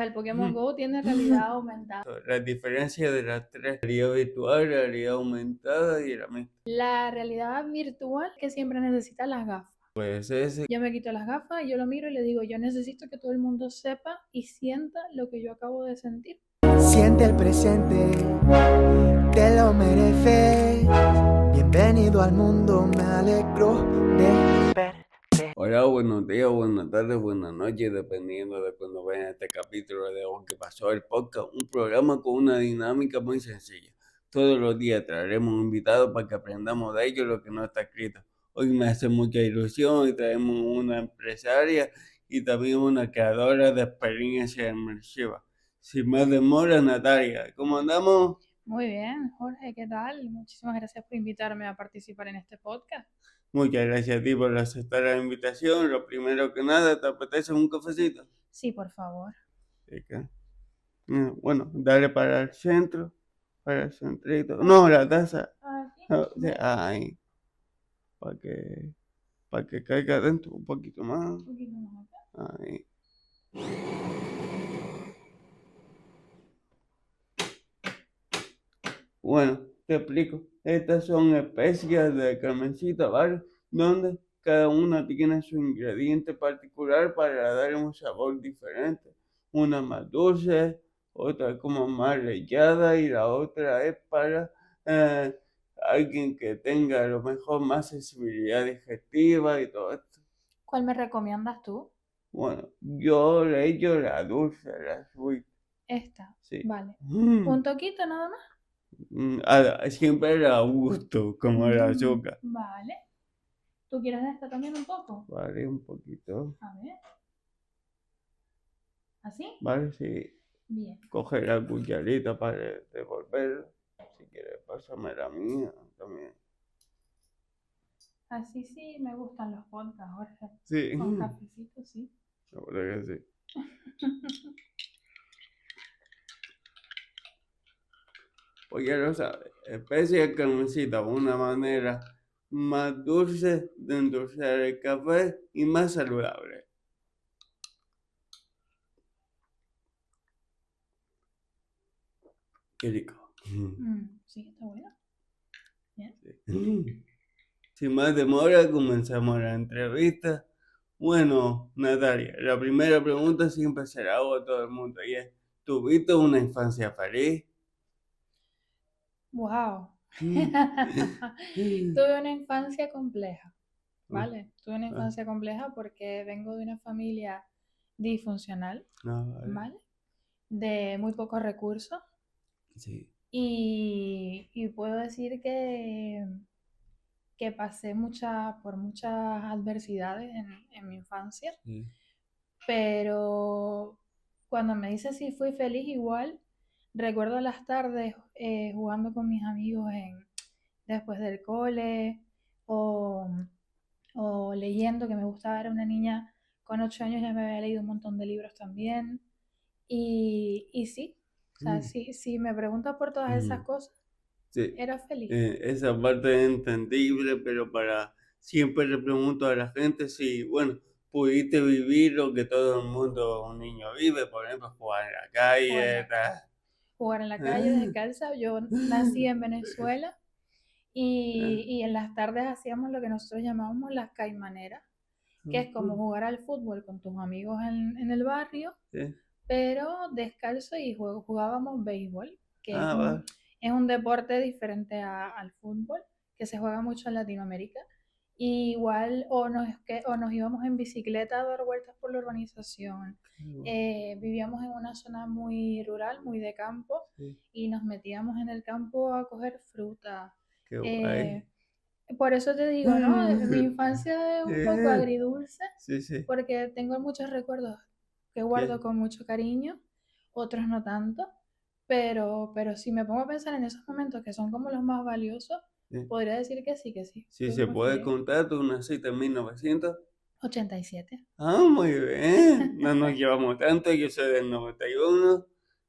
el Pokémon Go tiene realidad aumentada. La diferencia de las tres, realidad virtual, realidad aumentada y la mixta. La realidad virtual que siempre necesita las gafas. Pues ese, Yo me quito las gafas y yo lo miro y le digo, yo necesito que todo el mundo sepa y sienta lo que yo acabo de sentir. Siente el presente, te lo mereces. Bienvenido al mundo, me alegro de verte. hola, buenos días, buenas tardes, buenas noches, dependiendo de cuando vean este capítulo de Lo que pasó el podcast, un programa con una dinámica muy sencilla. Todos los días traeremos un invitado para que aprendamos de ellos lo que no está escrito. Hoy me hace mucha ilusión y traemos una empresaria y también una creadora de experiencia inmersiva. Sin más demora, Natalia, ¿cómo andamos? Muy bien, Jorge, ¿qué tal? Muchísimas gracias por invitarme a participar en este podcast. Muchas gracias a ti por aceptar la invitación. Lo primero que nada, ¿te apetece un cafecito? Sí, por favor. Acá. Bueno, dale para el centro, para el centrito. No, la taza. Aquí. Ahí, para que caiga adentro un poquito más. Un poquito más acá. Ahí. Bueno, te explico. Estas son especies de carmencita, ¿vale? Donde cada una tiene su ingrediente particular para dar un sabor diferente. Una más dulce, otra como más rellada y la otra es para alguien que tenga a lo mejor más sensibilidad digestiva y todo esto. ¿Cuál me recomiendas tú? Bueno, yo le echo la dulce, la sweet. Esta. Sí. Vale. ¿Un toquito nada más? Siempre era a gusto, como el azúcar. Vale. ¿Tú quieres de esta también un poco? Vale, un poquito. A ver. ¿Así? Vale, sí. Bien. Coge la cucharita para devolverla. Si quieres, pásame la mía también. Así sí me gustan los podcasts, Jorge. Sí. Con cafecito, sí. La verdad que sí. Pues ya lo sabes. Especie de carmencita, una manera más dulce de endulzar el café y más saludable. Qué rico. Sí, está bueno. Bien. Sí. Sin más demora, comenzamos la entrevista. Bueno, Natalia, la primera pregunta siempre se la hago a todo el mundo y es, ¿tuviste una infancia feliz? Wow. Tuve una infancia compleja, ¿vale? Tuve una infancia compleja porque vengo de una familia disfuncional, ¿vale? De muy pocos recursos. Sí. Y puedo decir que pasé por muchas adversidades en mi infancia, Sí. pero cuando me dices si fui feliz igual, recuerdo las tardes jugando con mis amigos después del cole o, o leyendo, que me gustaba, era una niña con 8 años, ya me había leído un montón de libros también. Y sí, o sea, si me preguntas por todas esas cosas, Sí. era feliz. Esa parte es entendible, pero siempre le pregunto a la gente si, bueno, pudiste vivir lo que todo el mundo, un niño vive, por ejemplo, jugar en la calle, Jugar en la calle descalza. Yo nací en Venezuela y en las tardes hacíamos lo que nosotros llamábamos las caimaneras, que es como jugar al fútbol con tus amigos en el barrio, Sí. pero descalzo, y jugábamos béisbol, que Vale. es un deporte diferente al fútbol, que se juega mucho en Latinoamérica. Y igual o nos íbamos en bicicleta a dar vueltas por la urbanización. Vivíamos en una zona muy rural, muy de campo, Sí. y nos metíamos en el campo a coger fruta. Qué guay. Por eso te digo, ¿no? Mi infancia es un poco agridulce, Sí. porque tengo muchos recuerdos que guardo con mucho cariño, otros no tanto, pero si me pongo a pensar en esos momentos que son como los más valiosos, podría decir que sí, que sí. Si se puede contar, tú naciste en 1987. Muy bien. No nos llevamos tanto, yo soy del 91.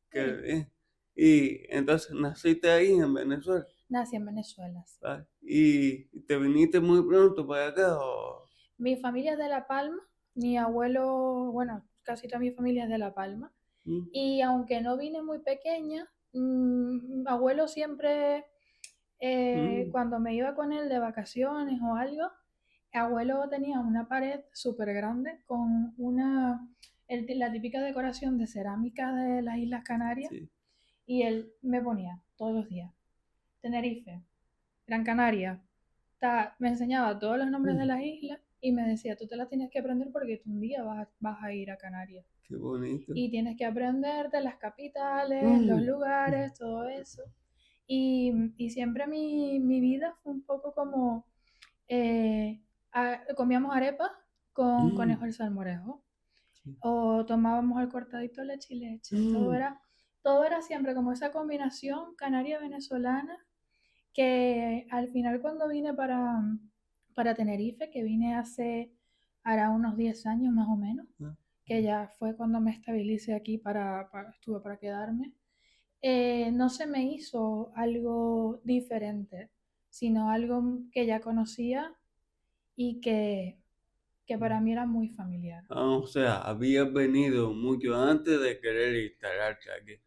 Qué bien. Y entonces, ¿naciste ahí en Venezuela? Nací en Venezuela, sí. Vale. ¿Y te viniste muy pronto para acá o...? Mi familia es de La Palma, mi abuelo, bueno, casi toda mi familia es de La Palma, Mm, Y aunque no vine muy pequeña, mi abuelo siempre, mm, cuando me iba con él de vacaciones o algo, abuelo tenía una pared súper grande con la típica decoración de cerámica de las Islas Canarias sí. y él me ponía todos los días Tenerife, Gran Canaria, me enseñaba todos los nombres de Mm, las islas y me decía, tú te las tienes que aprender porque tú un día vas a ir a Canarias qué bonito. y tienes que aprenderte las capitales, los Mm, lugares, todo eso. Y siempre mi vida fue un poco como, eh, comíamos arepas con mm, conejo al salmorejo sí. o tomábamos el cortadito leche y leche. Mm, Todo era siempre como esa combinación canaria-venezolana que al final cuando vine para Tenerife, que vine hará unos 10 años más o menos, ah, que ya fue cuando me estabilicé aquí estuve para quedarme, no se me hizo algo diferente, sino algo que ya conocía y que para mí era muy familiar. o sea, habías venido mucho antes de querer instalarte aquí.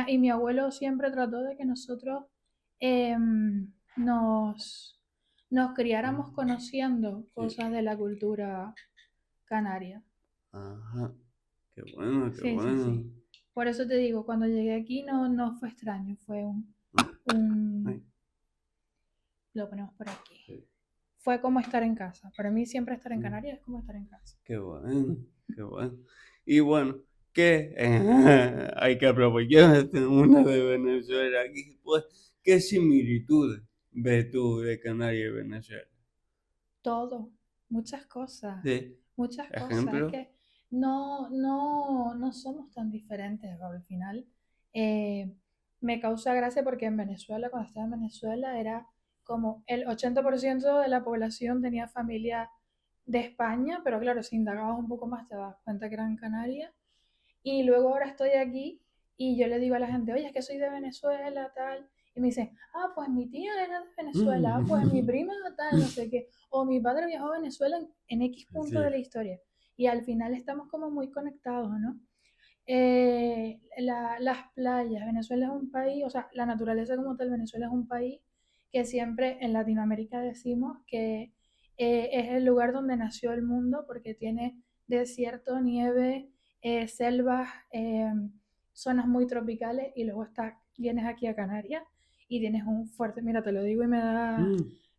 Y mi abuelo siempre trató de que nosotros nos, nos criáramos conociendo Sí. cosas de la cultura canaria. Ajá, qué bueno, qué Sí, sí, bueno. sí. Por eso te digo, cuando llegué aquí no fue extraño, fue un, Ay, lo ponemos por aquí. sí, Fue como estar en casa. Para mí siempre estar en mm, Canarias es como estar en casa. qué bueno, qué bueno. Y bueno, ¿qué? Hay que aprovechar una de Venezuela aquí, pues, ¿qué similitudes ves tú de Canarias y Venezuela? Todo, muchas cosas, Sí, muchas cosas. Es ejemplo. que no somos tan diferentes al final. Eh, Me causa gracia porque en Venezuela, cuando estaba en Venezuela, era como el 80% de la población tenía familia de España, pero claro, si indagabas un poco más te das cuenta que eran Canarias. Y luego ahora estoy aquí y yo le digo a la gente, oye, es que soy de Venezuela, tal. Y me dicen, ah, pues mi tía era de Venezuela, ah, pues mi Mm. prima tal, no sé qué. O mi padre viajó a Venezuela en X punto de Sí. la historia. Y al final estamos como muy conectados, ¿no? Las playas, Venezuela es un país, o sea, la naturaleza como tal, Venezuela es un país que siempre en Latinoamérica decimos que es el lugar donde nació el mundo porque tiene desierto, nieve, selvas, zonas muy tropicales y luego vienes aquí a Canarias y tienes un fuerte, mira, te lo digo y Mm, qué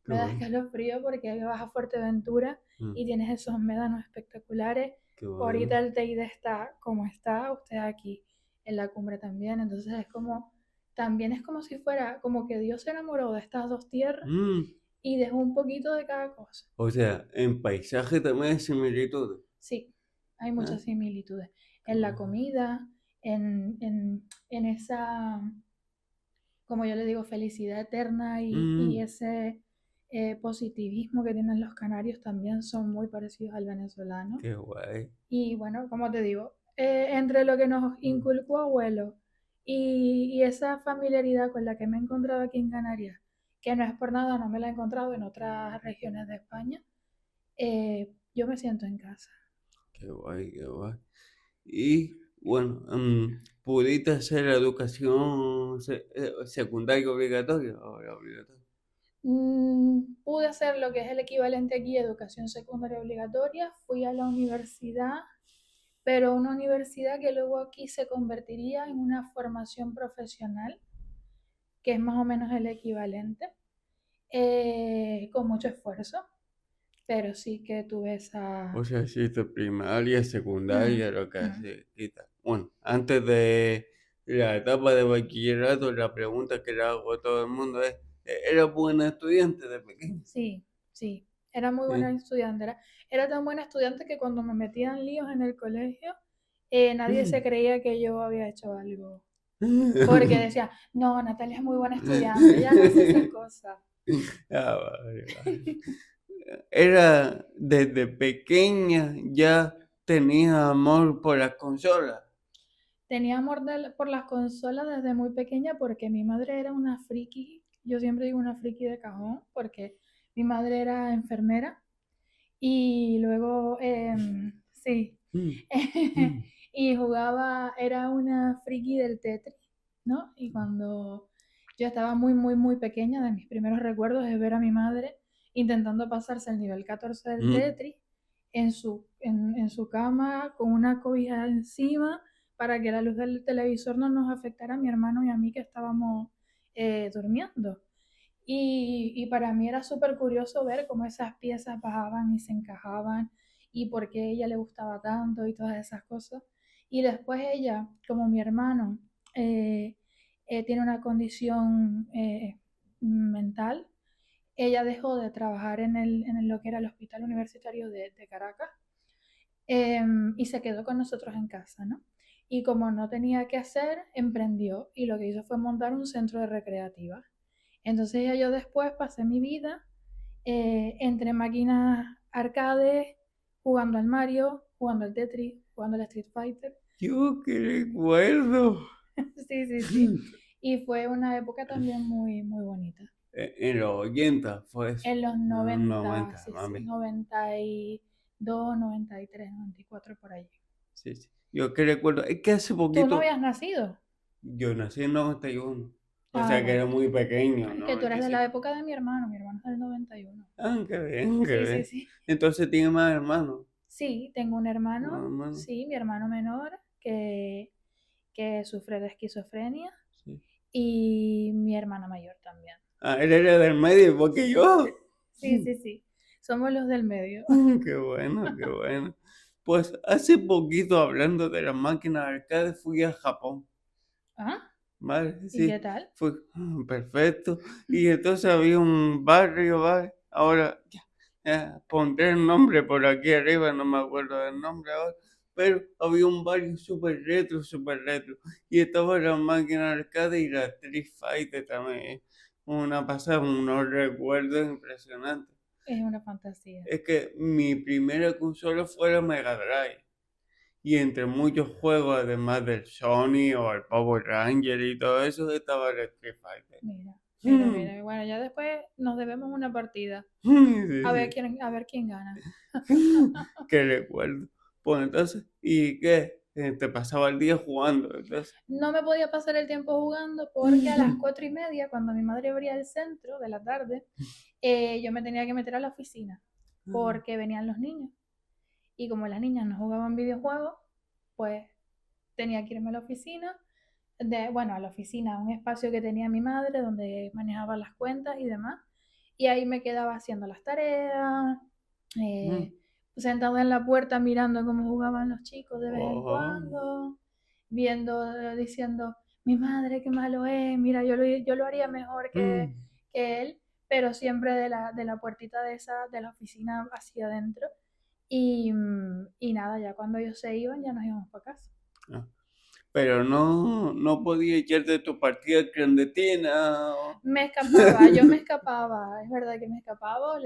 me da bueno. escalofrío porque vas a Fuerteventura Mm, y tienes esos médanos espectaculares. qué bueno. Ahorita el Teide está como está, usted aquí en la cumbre también, entonces también es como si fuera, como que Dios se enamoró de estas dos tierras Mm, y dejó un poquito de cada cosa. o sea, en paisaje también hay similitudes. Sí, hay Ah, muchas similitudes qué en la bueno. comida, en esa, como yo le digo, felicidad eterna y Mm, ese positivismo que tienen los canarios también son muy parecidos al venezolano. qué guay. Y bueno, como te digo, entre lo que nos Mm, inculcó abuelo y esa familiaridad con la que me he encontrado aquí en Canarias, que no es por nada, no me la he encontrado en otras regiones de España, yo me siento en casa. qué guay, qué guay. Y bueno, ¿pudiste hacer la educación secundaria obligatoria? ¿O era obligatoria? Pude hacer lo que es el equivalente aquí, educación secundaria obligatoria, fui a la universidad, pero una universidad que luego aquí se convertiría en una formación profesional, que es más o menos el equivalente, con mucho esfuerzo, pero sí que tuve O esa... sea, hiciste primaria, Mm, secundaria, lo que mm. se quita. Bueno, antes de la etapa de bachillerato, la pregunta que le hago a todo el mundo es, ¿eras buena estudiante de pequeño? Sí, sí, era muy buena Sí. estudiante. Era tan buena estudiante que cuando me metían líos en el colegio, nadie se creía que yo había hecho algo. Porque decía, no, Natalia es muy buena estudiante, ella no hace esas cosas. Ah, vale, vale. Era desde pequeña ya tenía amor por las consolas. Tenía amor por las consolas desde muy pequeña porque mi madre era una friki, yo siempre digo una friki de cajón, porque mi madre era enfermera y luego, sí, Mm, mm. Y jugaba, era una friki del Tetris, ¿no? Y cuando yo estaba muy, muy, muy pequeña, de mis primeros recuerdos es ver a mi madre intentando pasarse el nivel 14 del Mm. Tetris en su cama con una cobija encima para que la luz del televisor no nos afectara a mi hermano y a mí que estábamos durmiendo. Y para mí era súper curioso ver cómo esas piezas bajaban y se encajaban y por qué a ella le gustaba tanto y todas esas cosas. Y después ella, como mi hermano, eh, tiene una condición mental, ella dejó de trabajar lo que era el Hospital Universitario de Caracas y se quedó con nosotros en casa, ¿no? Y como no tenía que hacer, emprendió y lo que hizo fue montar un centro de recreativa. Entonces ya yo después pasé mi vida entre máquinas arcades, jugando al Mario, jugando al Tetris, jugando al Street Fighter. Yo qué recuerdo. Sí, sí, sí. Y fue una época también muy, muy bonita. En los 80 fue eso. En los En los 90, 90, sí, sí, mami. 92, 93, 94, por allí. Sí, sí. Yo que recuerdo, es que hace ¿Tú no poquito, habías nacido? yo nací en 91. O Ah, sea que era vale. muy pequeño, Es que tú eres de la 95. época de mi hermano es del 91. Ah, qué bien, qué Sí, sí, bien. sí. Entonces tiene más hermanos. Sí, tengo un hermano, Más hermanos. sí, mi hermano menor, que sufre de esquizofrenia Sí. y mi hermana mayor también. Ah, él era del medio igual que yo. Sí, sí, sí. Somos los del medio. Qué bueno, qué bueno. Pues hace poquito, hablando de las máquinas arcade, fui a Japón. ¿Ah? ¿Vale? ¿Y qué Sí, tal? fue perfecto. Y entonces había un barrio, ¿vale? Ahora ya, pondré el nombre por aquí arriba, no me acuerdo del nombre ahora. Pero había un barrio súper retro, súper retro. Y estaba la máquina arcade y la Street Fighter también. Una pasada, unos recuerdos impresionantes. Es una fantasía. Es que mi primera consola fue la Mega Drive. Y entre muchos juegos, además del Sony o el Power Ranger y todo eso, estaba el Street Fighter. Mira, mira, mira. Bueno, ya después nos debemos una partida. Sí, A ver sí. quién gana. Qué recuerdo. Pues entonces, ¿y qué? Te pasaba el día jugando, entonces. No me podía pasar el tiempo jugando porque a las 4:30, cuando mi madre abría el centro de la tarde, yo me tenía que meter a la oficina porque venían los niños. Y como las niñas no jugaban videojuegos, pues tenía que irme a la oficina, bueno, a la oficina, a un espacio que tenía mi madre donde manejaba las cuentas y demás. Y ahí me quedaba haciendo las tareas, sentada en la puerta mirando cómo jugaban los chicos de vez en Oh. cuando, viendo, diciendo, mi madre, qué malo es, mira, yo lo haría mejor que él, pero siempre de la puertita de la oficina hacia adentro. Y nada, ya cuando ellos se iban, ya nos íbamos para casa. Ah, pero no podía echarte tu partida clandestina. Me escapaba, yo me escapaba, es verdad que me escapaba,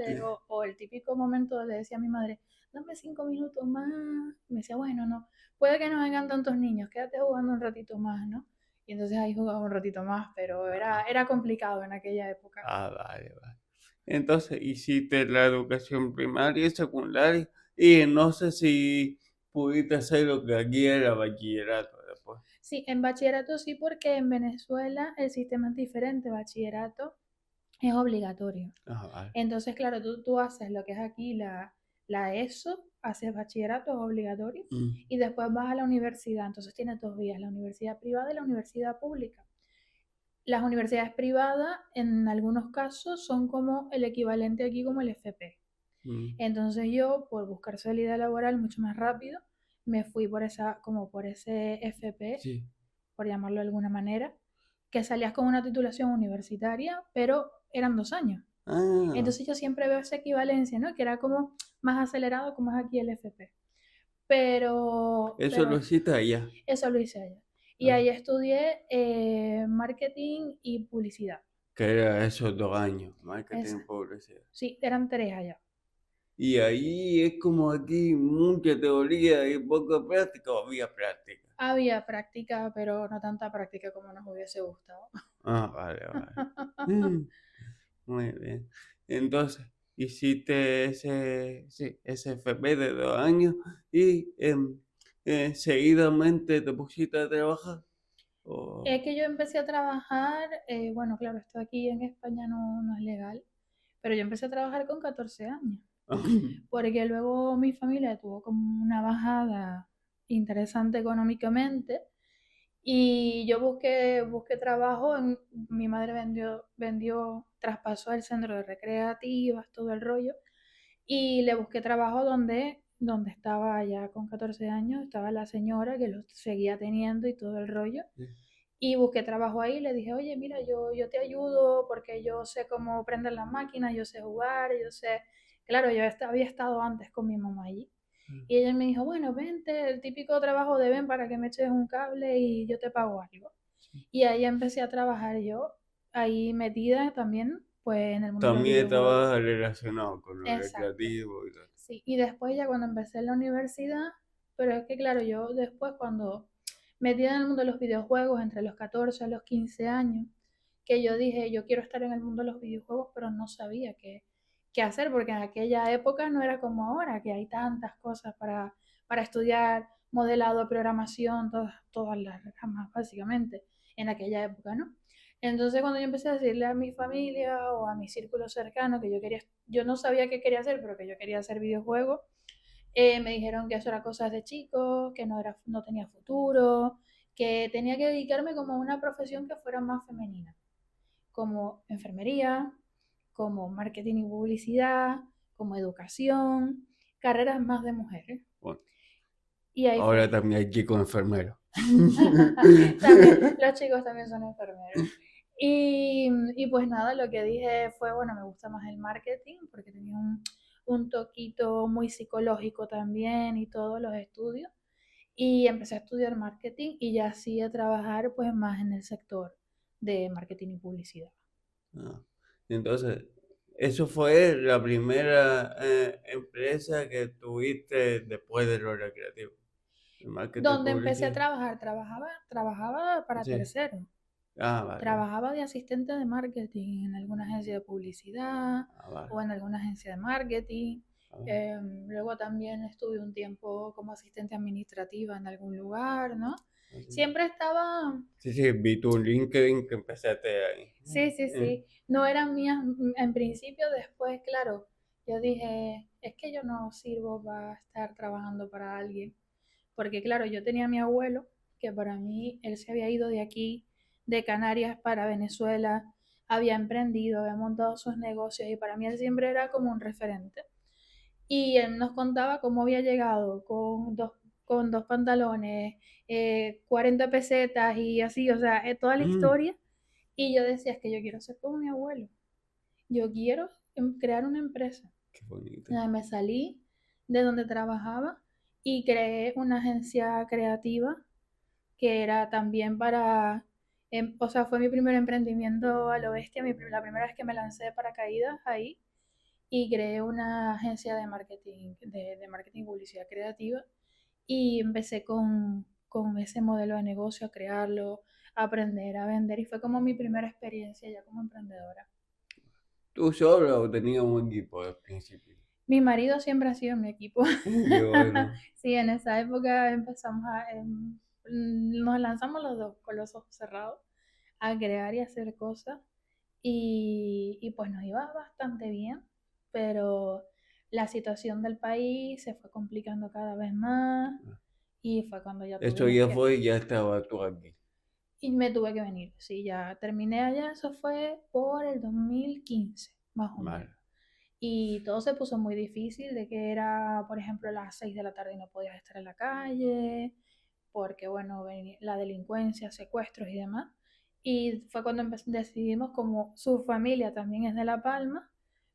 o el típico momento le decía a mi madre, dame 5 minutos más, me decía, bueno, no, puede que no vengan tantos niños, quédate jugando un ratito más, ¿no? Y entonces ahí jugaba un ratito más, pero era complicado en aquella época. Ah, vale, vale. Entonces hiciste la educación primaria y secundaria y no sé si pudiste hacer lo que aquí era bachillerato después. Sí, en bachillerato sí, porque en Venezuela el sistema es diferente, bachillerato es obligatorio. Ah, vale. Entonces, claro, tú haces lo que es aquí la ESO, haces bachillerato, es obligatorio, y después vas a la universidad. Entonces tienes 2 vías, la universidad privada y la universidad pública. Las universidades privadas, en algunos casos, son como el equivalente aquí como el FP. Entonces yo, por buscar salida laboral mucho más rápido, me fui por ese FP, Sí. por llamarlo de alguna manera, que salías con una titulación universitaria, pero eran 2 años. Ah, Entonces yo siempre veo esa equivalencia, ¿no? Que era como más acelerado como es aquí el FP. Pero eso lo hiciste allá. eso lo hice allá. Y ahí estudié marketing y publicidad. Que era esos 2 años, marketing y Esa. publicidad. Sí, eran 3 allá. Y ahí es como aquí mucha teoría y poca práctica, o había práctica. Había práctica, pero no tanta práctica como nos hubiese gustado. Ah, vale, vale. Muy bien. Entonces, hiciste ese FP de 2 años y seguidamente te pusiste a trabajar? Es que yo empecé a trabajar, bueno, claro, esto aquí en España no es legal, pero yo empecé a trabajar con 14 años, porque luego mi familia tuvo como una bajada interesante económicamente y yo busqué trabajo, mi madre traspasó el centro de recreativas, todo el rollo, y le busqué trabajo donde estaba ya con 14 años, estaba la señora que lo seguía teniendo y todo el rollo. Sí. Y busqué trabajo ahí, le dije, oye, mira, yo te ayudo porque yo sé cómo prender las máquinas, yo sé jugar, yo sé... Claro, había estado antes con mi mamá allí. Y ella me dijo, bueno, vente, el típico trabajo de ven para que me eches un cable y yo te pago algo. Y ahí empecé a trabajar yo, ahí metida también, pues en el mundo de los También videojuegos. estabas relacionado con lo Exacto. recreativo y todo. Sí, y después ya cuando empecé en la universidad, pero es que claro, yo después cuando metida en el mundo de los videojuegos entre los 14 a los 15 años, que yo dije, yo quiero estar en el mundo de los videojuegos, pero no sabía qué hacer, porque en aquella época no era como ahora, que hay tantas cosas para estudiar, modelado, programación, todas las ramas básicamente, en aquella época, ¿no? Entonces cuando yo empecé a decirle a mi familia o a mi círculo cercano que yo no sabía qué quería hacer, pero que yo quería hacer videojuegos, me dijeron que eso era cosas de chicos, que no tenía futuro, que tenía que dedicarme como a una profesión que fuera más femenina, como enfermería, como marketing y publicidad, como educación, carreras más de mujeres. Bueno, Y ahí ahora fue. también hay chicos enfermeros. También, los chicos también son enfermeros. Y pues nada, lo que dije fue, bueno, me gusta más el marketing porque tenía un toquito muy psicológico también y todos los estudios. Y empecé a estudiar marketing y ya así a trabajar pues más en el sector de marketing y publicidad. Ah, entonces, eso fue la primera empresa que tuviste después de lo recreativo. El marketing y Donde empecé a publicidad. trabajar, trabajaba para Sí. terceros. Ah, vale. Trabajaba de asistente de marketing en alguna agencia de publicidad Ah, vale. o en alguna agencia de marketing. Ah, vale. Luego también estuve un tiempo como asistente administrativa en algún lugar, ¿no? Así. Siempre estaba... Sí, sí, vi tu LinkedIn que empezaste ahí. Sí, sí, sí. No eran mías en principio, después, claro, yo dije, es que yo no sirvo para estar trabajando para alguien. Porque claro, yo tenía a mi abuelo, que para mí él se había ido de aquí, de Canarias para Venezuela, había emprendido, había montado sus negocios y para mí él siempre era como un referente. Y él nos contaba cómo había llegado con dos pantalones, 40 pesetas y así, o sea, toda la historia. Y yo decía, es que yo quiero ser como mi abuelo, yo quiero crear una empresa. Qué bonito. Me salí de donde trabajaba y creé una agencia creativa que era también o sea, fue mi primer emprendimiento a lo bestia, la primera vez que me lancé de paracaídas ahí y creé una agencia de marketing y publicidad creativa y empecé con ese modelo de negocio a crearlo, a aprender a vender y fue como mi primera experiencia ya como emprendedora. ¿Tú sola o tenías un equipo al principio? Mi marido siempre ha sido mi equipo. Qué bueno. Sí, en esa época nos lanzamos los dos con los ojos cerrados a crear y hacer cosas y pues nos iba bastante bien, pero la situación del país se fue complicando cada vez más y fue cuando ya Esto tuvimos ya que... fue, ya estaba tú aquí. Y me tuve que venir, sí, ya terminé allá, eso fue por el 2015, más o menos. Vale. Y todo se puso muy difícil, de que era, por ejemplo, las 6 de la tarde y no podías estar en la calle, porque, bueno, la delincuencia, secuestros y demás. Y fue cuando decidimos, como su familia también es de La Palma,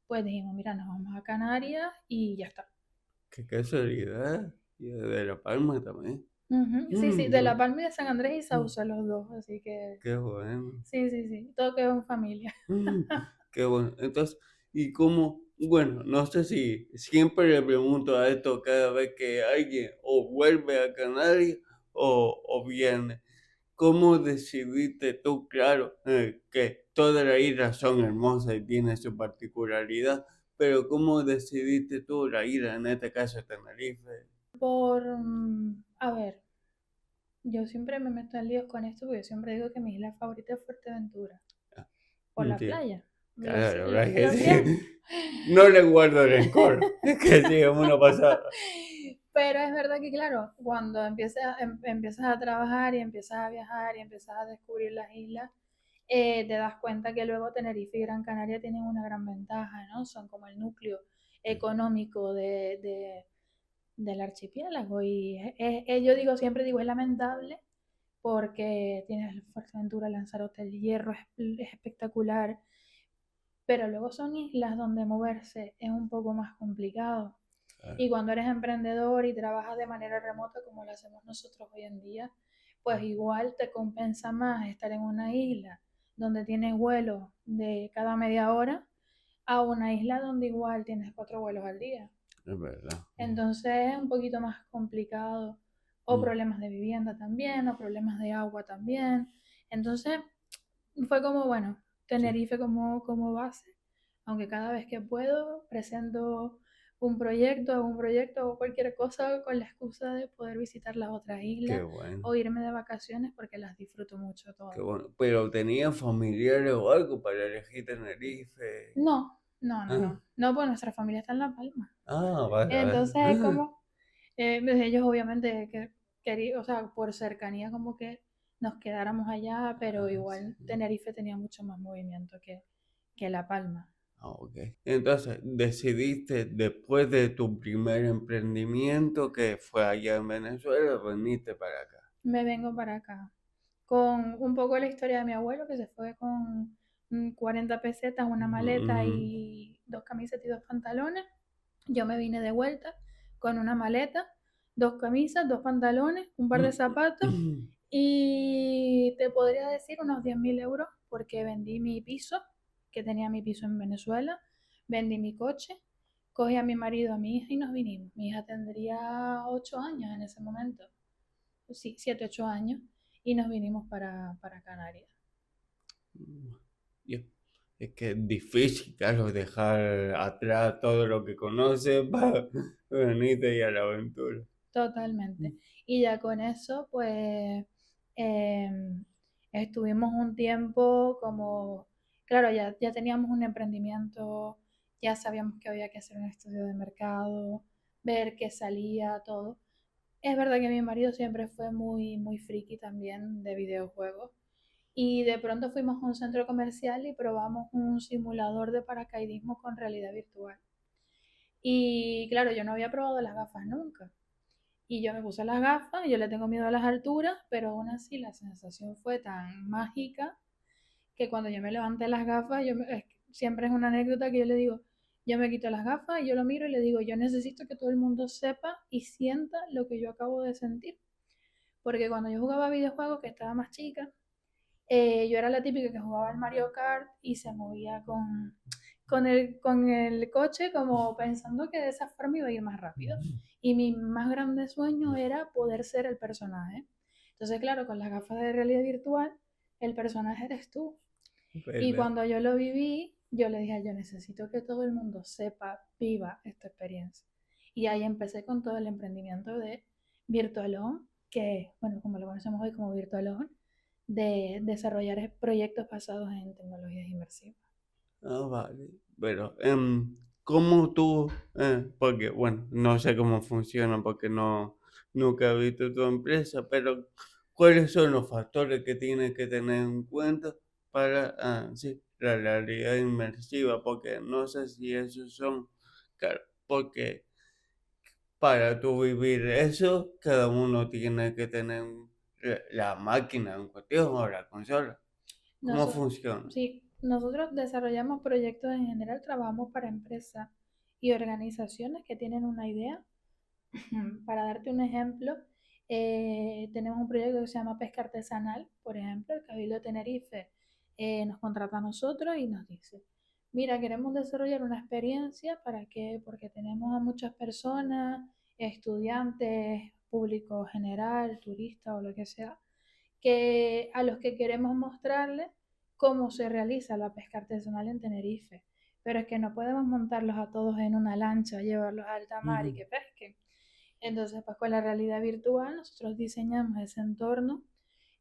pues dijimos, mira, nos vamos a Canarias y ya está. Qué casualidad. Y de La Palma también. Sí, sí, de La No, Palma y de San Andrés y Sauce los dos, así que qué bueno. sí, sí, sí, todo quedó en familia. Qué bueno. Entonces, ¿y cómo? Bueno, no sé si siempre le pregunto a esto cada vez que alguien o vuelve a Canarias o viene. ¿Cómo decidiste tú? Claro, que todas las islas son hermosas y tienen su particularidad, pero ¿cómo decidiste tú la isla, en este caso Tenerife? A ver, yo siempre me meto en líos con esto porque yo siempre digo que mi isla favorita es Fuerteventura, Ah, por la entiendo. playa. Claro, la verdad que Lo siento. sí. No le guardo rencor. Es que sí, uno pasa. Pero es verdad que, claro, cuando empiezas a trabajar y empiezas a viajar y empiezas a descubrir las islas, te das cuenta que luego Tenerife y Gran Canaria tienen una gran ventaja, ¿no? Son como el núcleo económico del archipiélago. Y yo digo, siempre digo, es lamentable porque tienes Fuerteventura, Lanzarote, el Hierro es espectacular, pero luego son islas donde moverse es un poco más complicado. Y cuando eres emprendedor y trabajas de manera remota como lo hacemos nosotros hoy en día, pues igual te compensa más estar en una isla donde tienes vuelos de cada media hora a una isla donde igual tienes 4 vuelos al día. Es verdad. Entonces es un poquito más complicado. O problemas de vivienda también, o problemas de agua también. Entonces fue como, bueno, Tenerife como base, aunque cada vez que puedo presento un proyecto o cualquier cosa con la excusa de poder visitar las otras Qué islas bueno. o irme de vacaciones porque las disfruto mucho Qué todas. bueno. Pero ¿tenían familiares o algo para elegir Tenerife? No, Ah, no, pues nuestra familia está en La Palma. vale, vale. Entonces es como, ellos obviamente querían, o sea, por cercanía como que nos quedáramos allá, pero igual Sí. Tenerife tenía mucho más movimiento que La Palma. Ok. Entonces, decidiste después de tu primer emprendimiento, que fue allá en Venezuela, veniste para acá. Me vengo para acá con un poco la historia de mi abuelo que se fue con 40 pesetas, una maleta Mm, y 2 camisetas y 2 pantalones. Yo me vine de vuelta con una maleta, 2 camisas, 2 pantalones, un par de zapatos mm. y te podría decir unos 10.000 euros porque vendí mi piso, que tenía mi piso en Venezuela, vendí mi coche, cogí a mi marido, a mi hija y nos vinimos. Mi hija tendría 8 años en ese momento, sí, 7, 8 años, y nos vinimos para Canarias. Ya. Es que es difícil, claro, dejar atrás todo lo que conoces para venirte y a la aventura. Totalmente. Y ya con eso, pues, estuvimos un tiempo como, claro, ya teníamos un emprendimiento, ya sabíamos que había que hacer un estudio de mercado, ver qué salía, todo. Es verdad que mi marido siempre fue muy friki también de videojuegos. Y de pronto fuimos a un centro comercial y probamos un simulador de paracaidismo con realidad virtual. Y claro, yo no había probado las gafas nunca. Y yo me puse las gafas, yo le tengo miedo a las alturas, pero aún así la sensación fue tan mágica que cuando yo me levanté las gafas, siempre es una anécdota que yo le digo, yo me quito las gafas y yo lo miro y le digo, yo necesito que todo el mundo sepa y sienta lo que yo acabo de sentir. Porque cuando yo jugaba videojuegos, que estaba más chica, yo era la típica que jugaba al Mario Kart y se movía con el coche como pensando que de esa forma iba a ir más rápido. Y mi más grande sueño era poder ser el personaje. Entonces, claro, con las gafas de realidad virtual, el personaje eres tú. Y ¿Verdad? cuando yo lo viví, yo le dije, yo necesito que todo el mundo sepa, viva esta experiencia. Y ahí empecé con todo el emprendimiento de Virtualon, que, bueno, como lo conocemos hoy como Virtualon, de desarrollar proyectos basados en tecnologías inmersivas. Vale. Pero, ¿cómo tú, porque, bueno, no sé cómo funciona porque nunca he visto tu empresa, pero ¿cuáles son los factores que tienes que tener en cuenta para, sí, la realidad inmersiva? Porque no sé si esos son, claro, porque para tú vivir eso, cada uno tiene que tener la máquina en cuestión o la consola. ¿Cómo Noso- funciona? sí, nosotros desarrollamos proyectos en general, trabajamos para empresas y organizaciones que tienen una idea. Para darte un ejemplo, tenemos un proyecto que se llama Pesca Artesanal, por ejemplo, el Cabildo de Tenerife nos contrata a nosotros y nos dice, mira, queremos desarrollar una experiencia para que, porque tenemos a muchas personas, estudiantes, público general, turistas o lo que sea, que a los que queremos mostrarles cómo se realiza la pesca artesanal en Tenerife. Pero es que no podemos montarlos a todos en una lancha, llevarlos a alta mar y Ujú. que pesquen. Entonces, pues con la realidad virtual nosotros diseñamos ese entorno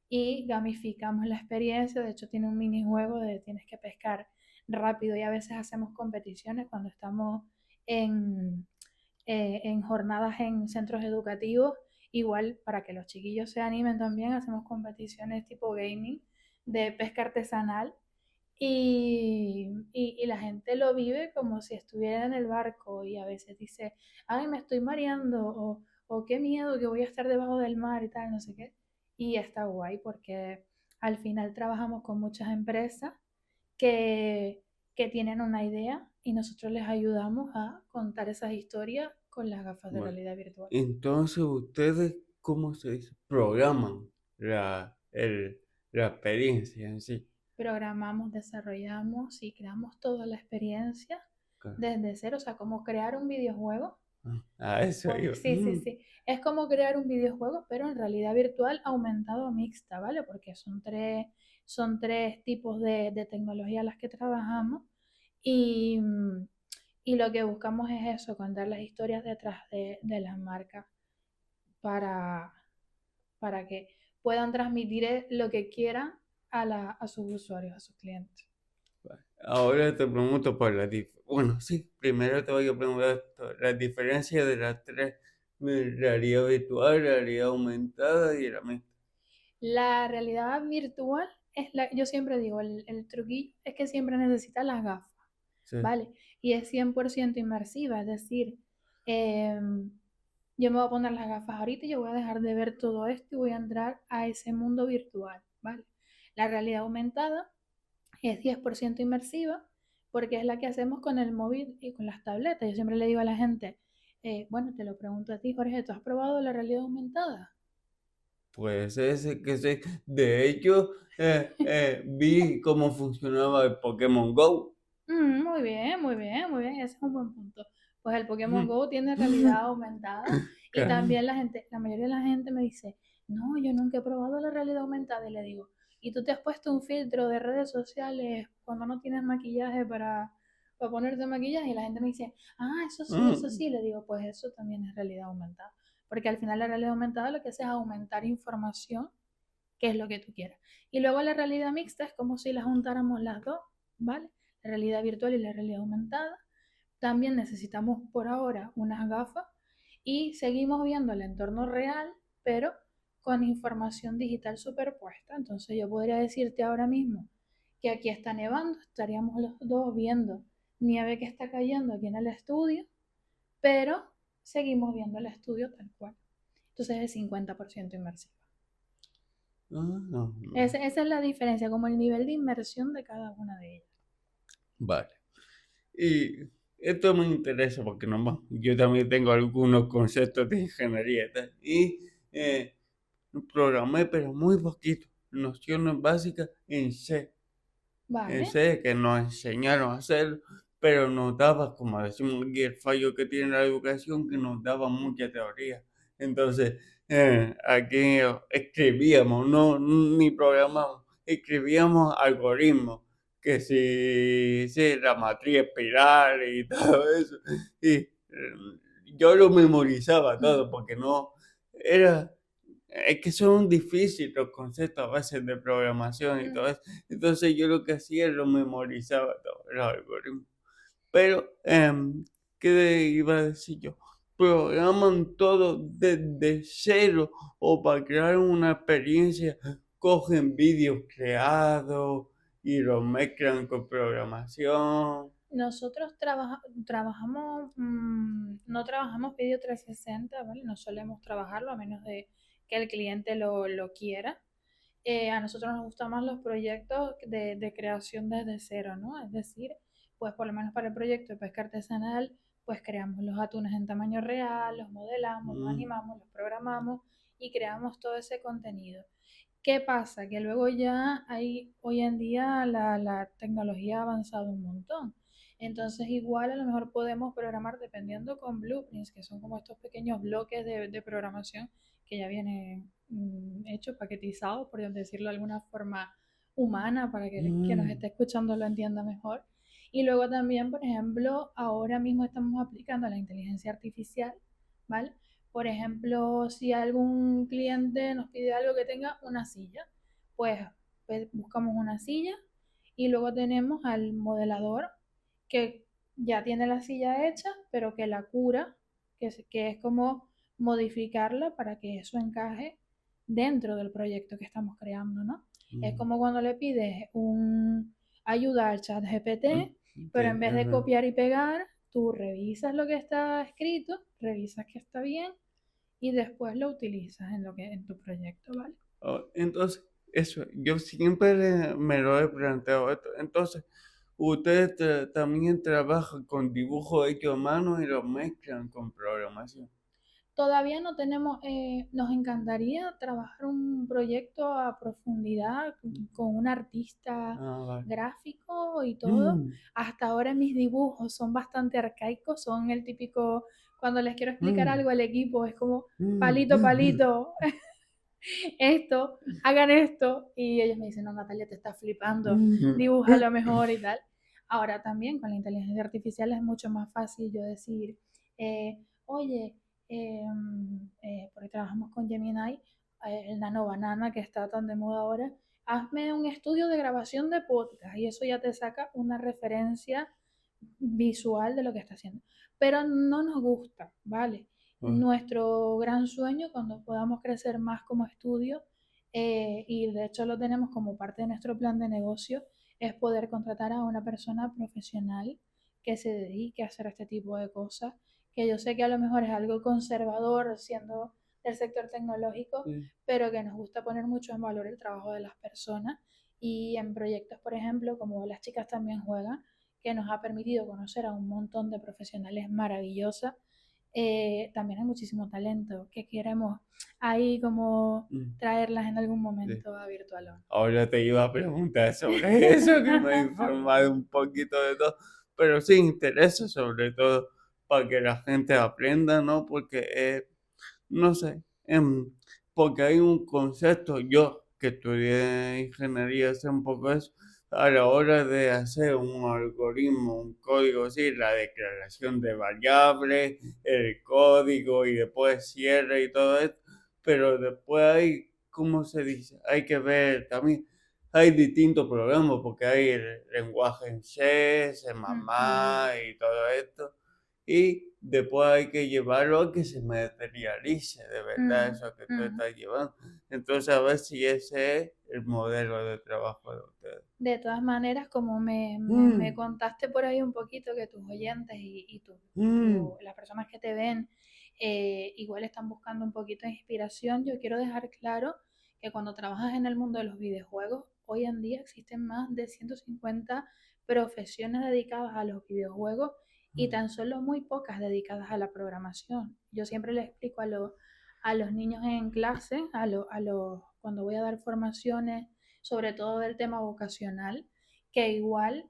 y gamificamos la experiencia. De hecho, tiene un minijuego de tienes que pescar rápido y a veces hacemos competiciones cuando estamos en, en jornadas en centros educativos. Igual para que los chiquillos se animen también, hacemos competiciones tipo gaming de pesca artesanal y la gente lo vive como si estuviera en el barco y a veces dice, ay, me estoy mareando o qué miedo que voy a estar debajo del mar y tal, no sé qué. Y está guay porque al final trabajamos con muchas empresas que, que tienen una idea y nosotros les ayudamos a contar esas historias con las gafas de Bueno, realidad virtual. entonces ustedes, ¿cómo se dice? Programan la experiencia en sí. Programamos, desarrollamos y creamos toda la experiencia Claro. desde cero, o sea, como crear un videojuego. A eso Pues, iba. sí, sí, sí. Es como crear un videojuego, pero en realidad virtual aumentado mixta, ¿vale? Porque son tres tipos de tecnología las que trabajamos y, y lo que buscamos es eso, contar las historias detrás de las marcas para, para que puedan transmitir lo que quieran a sus usuarios, a sus clientes. Ahora te pregunto por bueno, sí, primero te voy a preguntar la diferencia de las tres, realidad virtual, realidad aumentada y la mixta. La realidad virtual yo siempre digo, el truquillo es que siempre necesitas las gafas, Sí. ¿vale? Y es 100% inmersiva, es decir, yo me voy a poner las gafas ahorita y yo voy a dejar de ver todo esto y voy a entrar a ese mundo virtual, ¿vale? La realidad aumentada es 10% inmersiva porque es la que hacemos con el móvil y con las tabletas. Yo siempre le digo a la gente, bueno, te lo pregunto a ti, Jorge, ¿tú has probado la realidad aumentada? Pues ese que sé. De hecho, vi cómo funcionaba el Pokémon Go. Muy bien, muy bien, muy bien, ese es un buen punto. Pues el Pokémon Go tiene realidad aumentada y Claro. también la mayoría de la gente me dice, no, yo nunca he probado la realidad aumentada y le digo, ¿y tú te has puesto un filtro de redes sociales cuando no tienes maquillaje para ponerte maquillaje? Y la gente me dice, ah, eso sí, le digo, pues eso también es realidad aumentada, porque al final la realidad aumentada lo que hace es aumentar información, que es lo que tú quieras. Y luego la realidad mixta es como si las juntáramos las dos, ¿vale? La realidad virtual y la realidad aumentada. También necesitamos por ahora unas gafas y seguimos viendo el entorno real, pero con información digital superpuesta. Entonces yo podría decirte ahora mismo que aquí está nevando, estaríamos los dos viendo nieve que está cayendo aquí en el estudio, pero seguimos viendo el estudio tal cual. Entonces es 50% inmersivo. Ah, no. Esa es la diferencia, como el nivel de inmersión de cada una de ellas. Vale. Y esto me interesa porque no, yo también tengo algunos conceptos de ingeniería y tal. Y programé, pero muy poquito, nociones básicas en C. En Vale. C, que nos enseñaron a hacerlo, pero nos daba, como decimos aquí, el fallo que tiene la educación, que nos daba mucha teoría. Entonces, aquí escribíamos, no ni programamos, escribíamos algoritmos, que si la matriz espiral y todo eso. Y yo lo memorizaba todo, porque no era. Es que son difíciles los conceptos a base de programación y todo eso. Entonces yo lo que hacía es lo memorizaba todos los algoritmos. Pero, ¿qué iba a decir yo? Programan todo desde cero o para crear una experiencia, cogen vídeos creados y los mezclan con programación. Nosotros trabajamos, no trabajamos vídeo 360, ¿vale? No solemos trabajarlo a menos de que el cliente lo quiera. A nosotros nos gustan más los proyectos de creación desde cero, ¿no? Es decir, pues por lo menos para el proyecto de pesca artesanal, pues creamos los atunes en tamaño real, los modelamos, los Mm, animamos, los programamos y creamos todo ese contenido. ¿Qué pasa? Que luego ya hoy en día la tecnología ha avanzado un montón. Entonces igual a lo mejor podemos programar dependiendo con blueprints, que son como estos pequeños bloques de programación que ya vienen hechos, paquetizados, por decirlo de alguna forma humana, para que quien nos mm. esté escuchando lo entienda mejor. Y luego también, por ejemplo, ahora mismo estamos aplicando la inteligencia artificial, ¿vale? Por ejemplo, si algún cliente nos pide algo que tenga una silla, pues, buscamos una silla y luego tenemos al modelador que ya tiene la silla hecha, pero que la cura, que es como modificarla para que eso encaje dentro del proyecto que estamos creando, ¿no? Es como cuando le pides un ayuda al chat GPT, Sí, pero en vez de ajá. copiar y pegar, tú revisas lo que está escrito, revisas que está bien y después lo utilizas en tu proyecto, ¿vale? Entonces, eso, yo siempre me lo he planteado esto. Entonces, ustedes también trabajan con dibujo hecho a mano y lo mezclan con programación. Todavía no tenemos, nos encantaría trabajar un proyecto a profundidad con un artista Ah, vale. gráfico y todo. Mm, Hasta ahora mis dibujos son bastante arcaicos, son el típico, cuando les quiero explicar mm, algo al equipo, es como mm, palito, palito, esto, hagan esto. Y ellos me dicen, no, Natalia, te estás flipando, dibuja lo mejor y tal. Ahora también con la inteligencia artificial es mucho más fácil yo decir, oye, porque trabajamos con Gemini, el Nano Banana que está tan de moda ahora, hazme un estudio de grabación de podcast y eso ya te saca una referencia visual de lo que está haciendo. Pero no nos gusta, ¿vale? ah, Nuestro gran sueño cuando podamos crecer más como estudio, y de hecho lo tenemos como parte de nuestro plan de negocio, es poder contratar a una persona profesional que se dedique a hacer este tipo de cosas, que yo sé que a lo mejor es algo conservador siendo del sector tecnológico, sí. pero que nos gusta poner mucho en valor el trabajo de las personas y en proyectos, por ejemplo, como las chicas también juegan, que nos ha permitido conocer a un montón de profesionales maravillosas. También hay muchísimo talento que queremos ahí como Mm, traerlas en algún sí. momento a Virtualón. Ahora te iba a preguntar sobre eso, que me he informado un poquito de todo, pero sí interesa sobre todo para que la gente aprenda, ¿no? Porque no sé, porque hay un concepto, yo que estudié ingeniería, sé un poco eso, a la hora de hacer un algoritmo, un código así, la declaración de variables, el código y después cierre y todo esto, pero después hay, ¿cómo se dice? Hay que ver también, hay distintos programas, porque hay el lenguaje en C, C++ Ujú, y todo esto y después hay que llevarlo a que se materialice de verdad mm, eso que tú mm. estás llevando. Entonces, a ver si ese es el modelo de trabajo de ustedes. De todas maneras, como me Mm, contaste por ahí un poquito que tus oyentes mm, las personas que te ven igual están buscando un poquito de inspiración, yo quiero dejar claro que cuando trabajas en el mundo de los videojuegos, hoy en día existen más de 150 profesiones dedicadas a los videojuegos y tan solo muy pocas dedicadas a la programación. Yo siempre les explico a los niños en clase, cuando voy a dar formaciones sobre todo del tema vocacional, que igual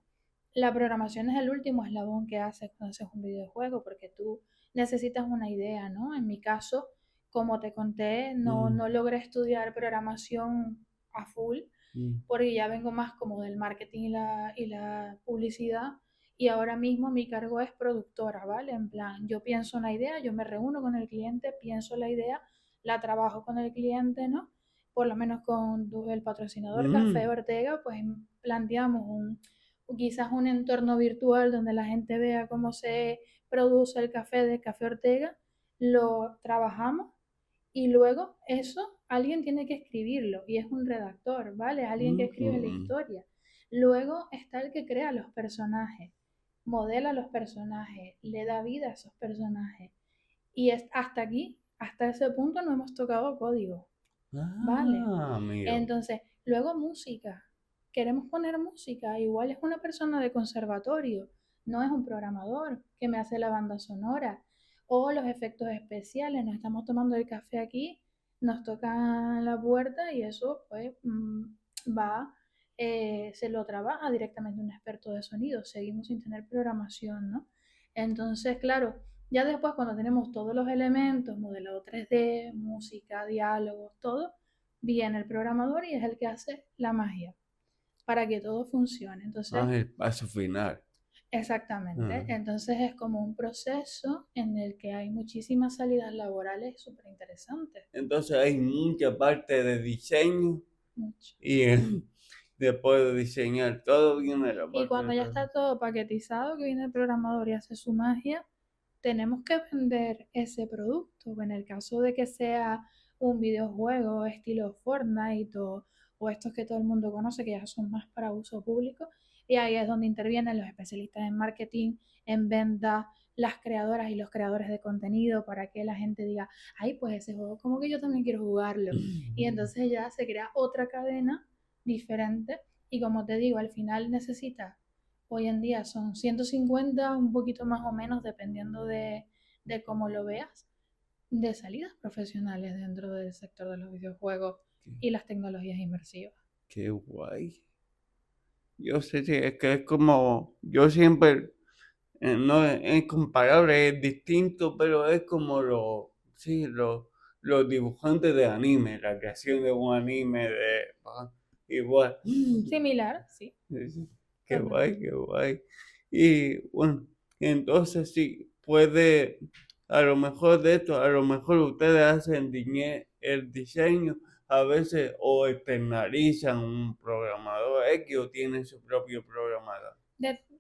la programación es el último eslabón que haces cuando haces un videojuego, porque tú necesitas una idea, ¿no? En mi caso, como te conté, mm, no logré estudiar programación a full, mm, porque ya vengo más como del marketing y la publicidad, y ahora mismo mi cargo es productora, ¿vale? En plan, yo pienso una idea, yo me reúno con el cliente, pienso la idea, la trabajo con el cliente, ¿no? Por lo menos con el patrocinador Café mm, Ortega, pues planteamos quizás un entorno virtual donde la gente vea cómo se produce el café de Café Ortega, lo trabajamos y luego eso alguien tiene que escribirlo y es un redactor, ¿vale? Alguien que mm, escribe la mm. historia. Luego está el que crea los personajes, modela los personajes, le da vida a esos personajes. Y es hasta aquí, hasta ese punto no hemos tocado código, ¿vale? Ah, amigo. Entonces, luego música. Queremos poner música. Igual es una persona de conservatorio, no es un programador que me hace la banda sonora o los efectos especiales. Nos estamos tomando el café aquí, nos tocan la puerta y eso pues va, se lo trabaja directamente un experto de sonido. Seguimos sin tener programación, ¿no? Entonces, claro, ya después cuando tenemos todos los elementos, modelado 3D, música, diálogos, todo, viene el programador y es el que hace la magia para que todo funcione. Entonces, Ah, el paso final. Exactamente. Ah, Entonces es como un proceso en el que hay muchísimas salidas laborales súper interesantes. Entonces hay mucha parte de diseño Mucho. y después de diseñar todo viene la Y parte cuando de ya está todo paquetizado, que viene el programador y hace su magia, tenemos que vender ese producto. En el caso de que sea un videojuego estilo Fortnite o estos que todo el mundo conoce, que ya son más para uso público, y ahí es donde intervienen los especialistas en marketing, en venta, las creadoras y los creadores de contenido para que la gente diga, ay, pues ese juego como que yo también quiero jugarlo. Y entonces ya se crea otra cadena diferente y como te digo, al final necesitas, hoy en día son 150, un poquito más o menos, dependiendo de cómo lo veas, de salidas profesionales dentro del sector de los videojuegos y las tecnologías inmersivas. Qué guay. Yo sé si es que es como, yo siempre, no es comparable, es distinto, pero es como sí, los dibujantes de anime, la creación de un anime igual. Similar, sí, Sí, sí. Qué guay, totalmente. qué guay. Y bueno, entonces sí, puede, a lo mejor de esto, a lo mejor ustedes hacen el diseño, a veces o externalizan un programador X o tienen su propio programador.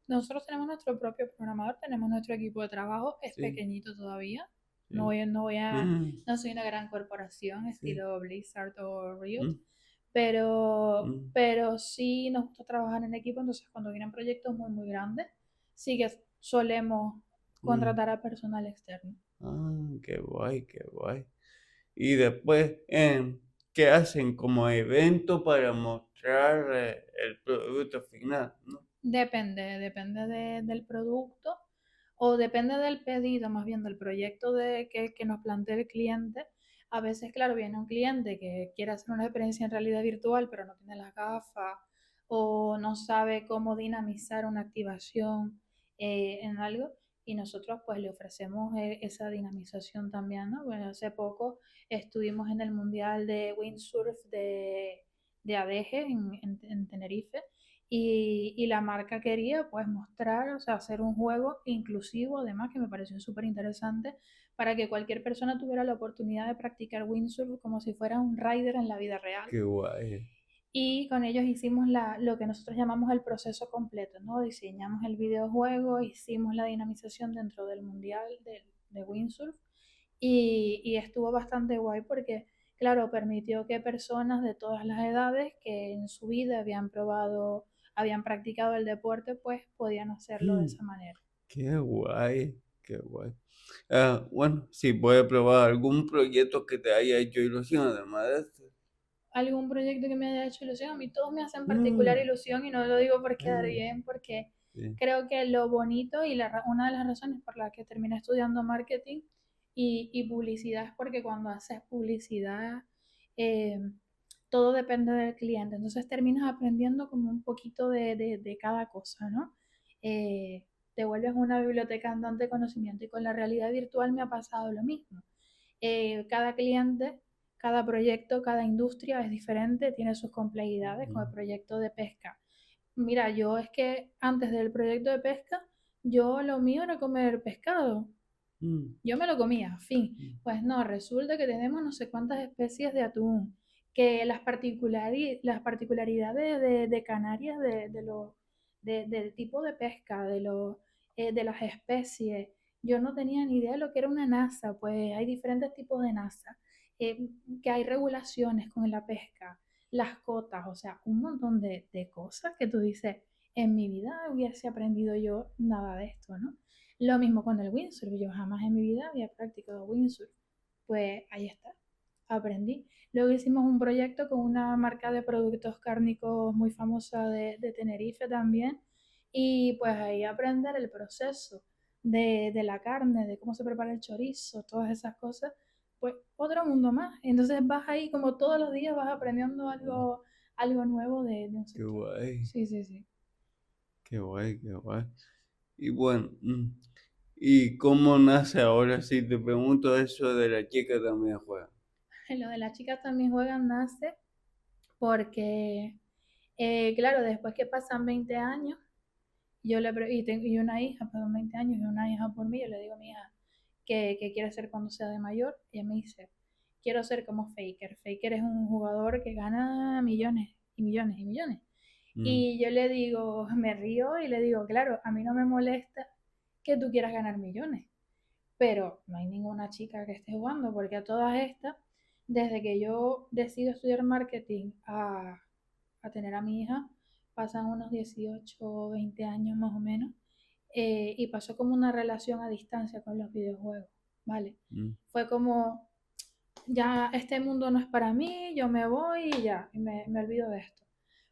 Nosotros tenemos nuestro propio programador, tenemos nuestro equipo de trabajo, es Sí, pequeñito todavía. No sí. voy, no voy a, Mm, no soy una gran corporación sí. estilo Blizzard o Riot, Mm, mm, pero sí nos gusta trabajar en equipo, entonces cuando vienen proyectos muy, muy grandes, sí que solemos mm. contratar a personal externo. Qué guay, qué guay. Y después, ¿qué hacen como evento para mostrar el producto final, ¿no? Depende del producto o depende del pedido, más bien del proyecto que nos plantea el cliente. A veces, claro, viene un cliente que quiere hacer una experiencia en realidad virtual, pero no tiene las gafas o no sabe cómo dinamizar una activación en algo y nosotros pues le ofrecemos esa dinamización también, ¿no? Bueno, hace poco estuvimos en el Mundial de Windsurf de Adeje en Tenerife y la marca quería pues mostrar, o sea, hacer un juego inclusivo, además que me pareció súper interesante, para que cualquier persona tuviera la oportunidad de practicar windsurf como si fuera un rider en la vida real. Qué guay. Y con ellos hicimos lo que nosotros llamamos el proceso completo, ¿no? Diseñamos el videojuego, hicimos la dinamización dentro del mundial de windsurf y estuvo bastante guay porque, claro, permitió que personas de todas las edades que en su vida habían probado, habían practicado el deporte, pues podían hacerlo de Mm, esa manera. Qué guay, qué guay. Bueno, si puedes probar algún proyecto que te haya hecho ilusión, además de esto. Algún proyecto que me haya hecho ilusión, a mí todos me hacen particular Mm, ilusión y no lo digo por quedar mm, bien, porque sí. creo que lo bonito y una de las razones por las que terminé estudiando marketing y publicidad es porque cuando haces publicidad eh, todo depende del cliente, entonces terminas aprendiendo como un poquito de cada cosa, ¿no? Eh, Te vuelves una biblioteca andante de conocimiento y con la realidad virtual me ha pasado lo mismo. Cada cliente, cada proyecto, cada industria es diferente, tiene sus complejidades con el Mm, proyecto de pesca. Mira, yo es que antes del proyecto de pesca, yo lo mío era comer pescado. mm, Yo me lo comía, fin. mm, Pues no, resulta que tenemos no sé cuántas especies de atún, que las particularidades de Canarias, del tipo de pesca, de las especies, yo no tenía ni idea de lo que era una NASA, pues hay diferentes tipos de NASA, que hay regulaciones con la pesca, las cotas, o sea, un montón de cosas que tú dices, en mi vida hubiese aprendido yo nada de esto, ¿no? Lo mismo con el windsurf, yo jamás en mi vida había practicado windsurf. Pues ahí está, aprendí. Luego hicimos un proyecto con una marca de productos cárnicos muy famosa de Tenerife también. Y pues ahí aprender el proceso de la carne, de cómo se prepara el chorizo, todas esas cosas, pues otro mundo más. Entonces vas ahí como todos los días vas aprendiendo mm. algo nuevo de un Qué sector. guay, Sí, sí, sí. qué guay, qué guay. Y bueno, ¿y cómo nace ahora? Si te pregunto eso de la chica también juega. Lo de las chicas también juegan nace porque, claro, después que pasan 20 años, Y una hija, pues 20 años, y una hija por mí. Yo le digo a mi hija que quiere ser cuando sea de mayor. Y ella me dice, quiero ser como Faker. Faker es un jugador que gana millones y millones y millones. Y yo le digo, me río y le digo, claro, a mí no me molesta que tú quieras ganar millones, pero no hay ninguna chica que esté jugando, porque a todas estas, desde que yo decido estudiar marketing a tener a mi hija, pasan unos 18 o 20 años más o menos, y pasó como una relación a distancia con los videojuegos, ¿vale? Fue como, ya este mundo no es para mí, yo me voy y ya, y me olvido de esto.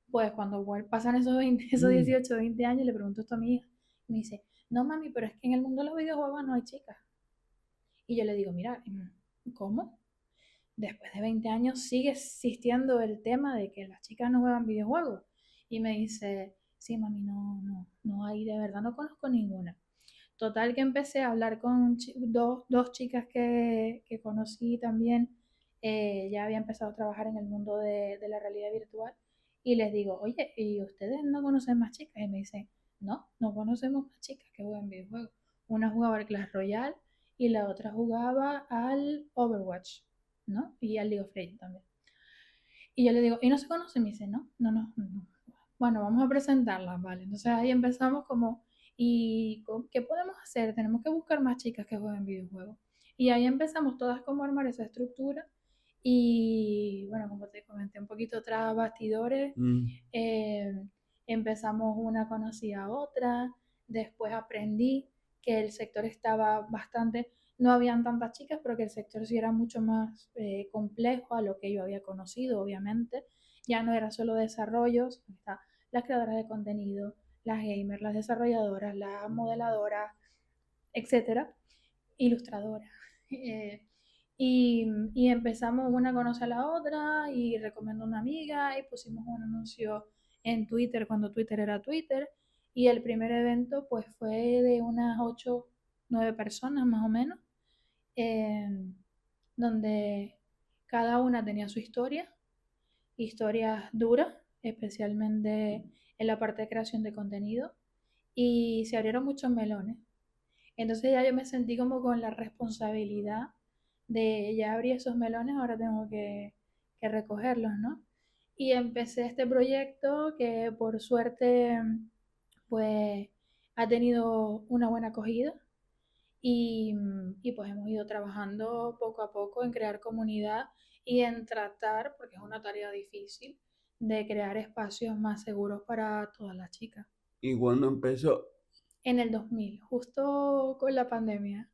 Pues cuando pasan esos 18 o 20 años, le pregunto esto a mi hija, y me dice, no mami, pero es que en el mundo de los videojuegos no hay chicas. Y yo le digo, mira, ¿cómo? Después de 20 años sigue existiendo el tema de que las chicas no juegan videojuegos. Y me dice, sí, mami, no hay, de verdad no conozco ninguna. Total que empecé a hablar con dos chicas que conocí también, ya había empezado a trabajar en el mundo de la realidad virtual, y les digo, oye, ¿y ustedes no conocen más chicas? Y me dicen, no conocemos más chicas que juegan videojuegos. Una jugaba al Clash Royale y la otra jugaba al Overwatch, ¿no? Y al League of Legends también. Y yo le digo, ¿y no se conocen? Y me dice, no. Bueno, vamos a presentarlas, ¿vale? Entonces ahí empezamos como, ¿y qué podemos hacer? Tenemos que buscar más chicas que jueguen videojuegos. Y ahí empezamos todas como a armar esa estructura. Y bueno, como te comenté un poquito tras bastidores, empezamos una conocida a otra, después aprendí que el sector estaba bastante, no habían tantas chicas, pero que el sector sí era mucho más complejo a lo que yo había conocido, obviamente. Ya no era solo desarrollo, sino está las creadoras de contenido, las gamers, las desarrolladoras, las modeladoras, etcétera, ilustradoras. Y empezamos una a conocer a la otra y recomendó a una amiga y pusimos un anuncio en Twitter cuando Twitter era Twitter, y el primer evento pues fue de unas 8 9 personas más o menos, eh, donde cada una tenía su historia, historias duras, especialmente en la parte de creación de contenido, y se abrieron muchos melones. Entonces ya yo me sentí como con la responsabilidad de ya abrir esos melones, ahora tengo que recogerlos, ¿no? Y empecé este proyecto que por suerte pues ha tenido una buena acogida, y pues hemos ido trabajando poco a poco en crear comunidad y en tratar, porque es una tarea difícil, de crear espacios más seguros para todas las chicas. ¿Y cuándo empezó? En el 2000, justo con la pandemia,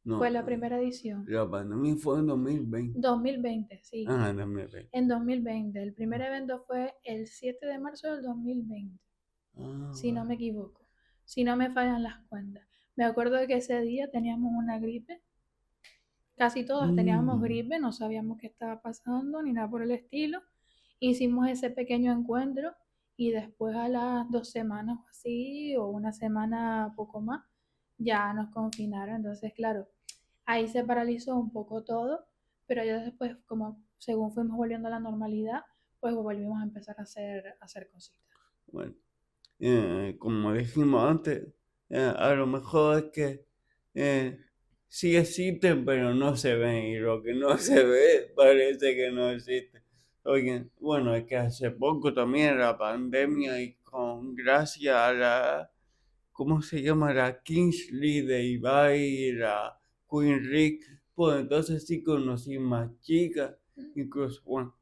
No, fue la primera edición. la pandemia fue en 2020. 2020, sí. Ah, 2020. En 2020. El primer evento fue el 7 de marzo del 2020, si no me equivoco, si no me fallan las cuentas. Me acuerdo de que ese día teníamos una gripe, casi todas teníamos gripe, no sabíamos qué estaba pasando ni nada por el estilo. Hicimos ese pequeño encuentro y después a las 2 semanas o así, o una semana poco más, ya nos confinaron. Entonces, claro, ahí se paralizó un poco todo, pero ya después, como según fuimos volviendo a la normalidad, pues volvimos a empezar a hacer cositas. Bueno, como dijimos antes, a lo mejor es que sí existen, pero no se ven, y lo que no se ve parece que no existe. Oigan, bueno, es que hace poco también la pandemia y con gracias a la, ¿cómo se llama? La Kingsley de Ibai y la Queen Rick, pues entonces sí conocí más chicas, incluso, bueno,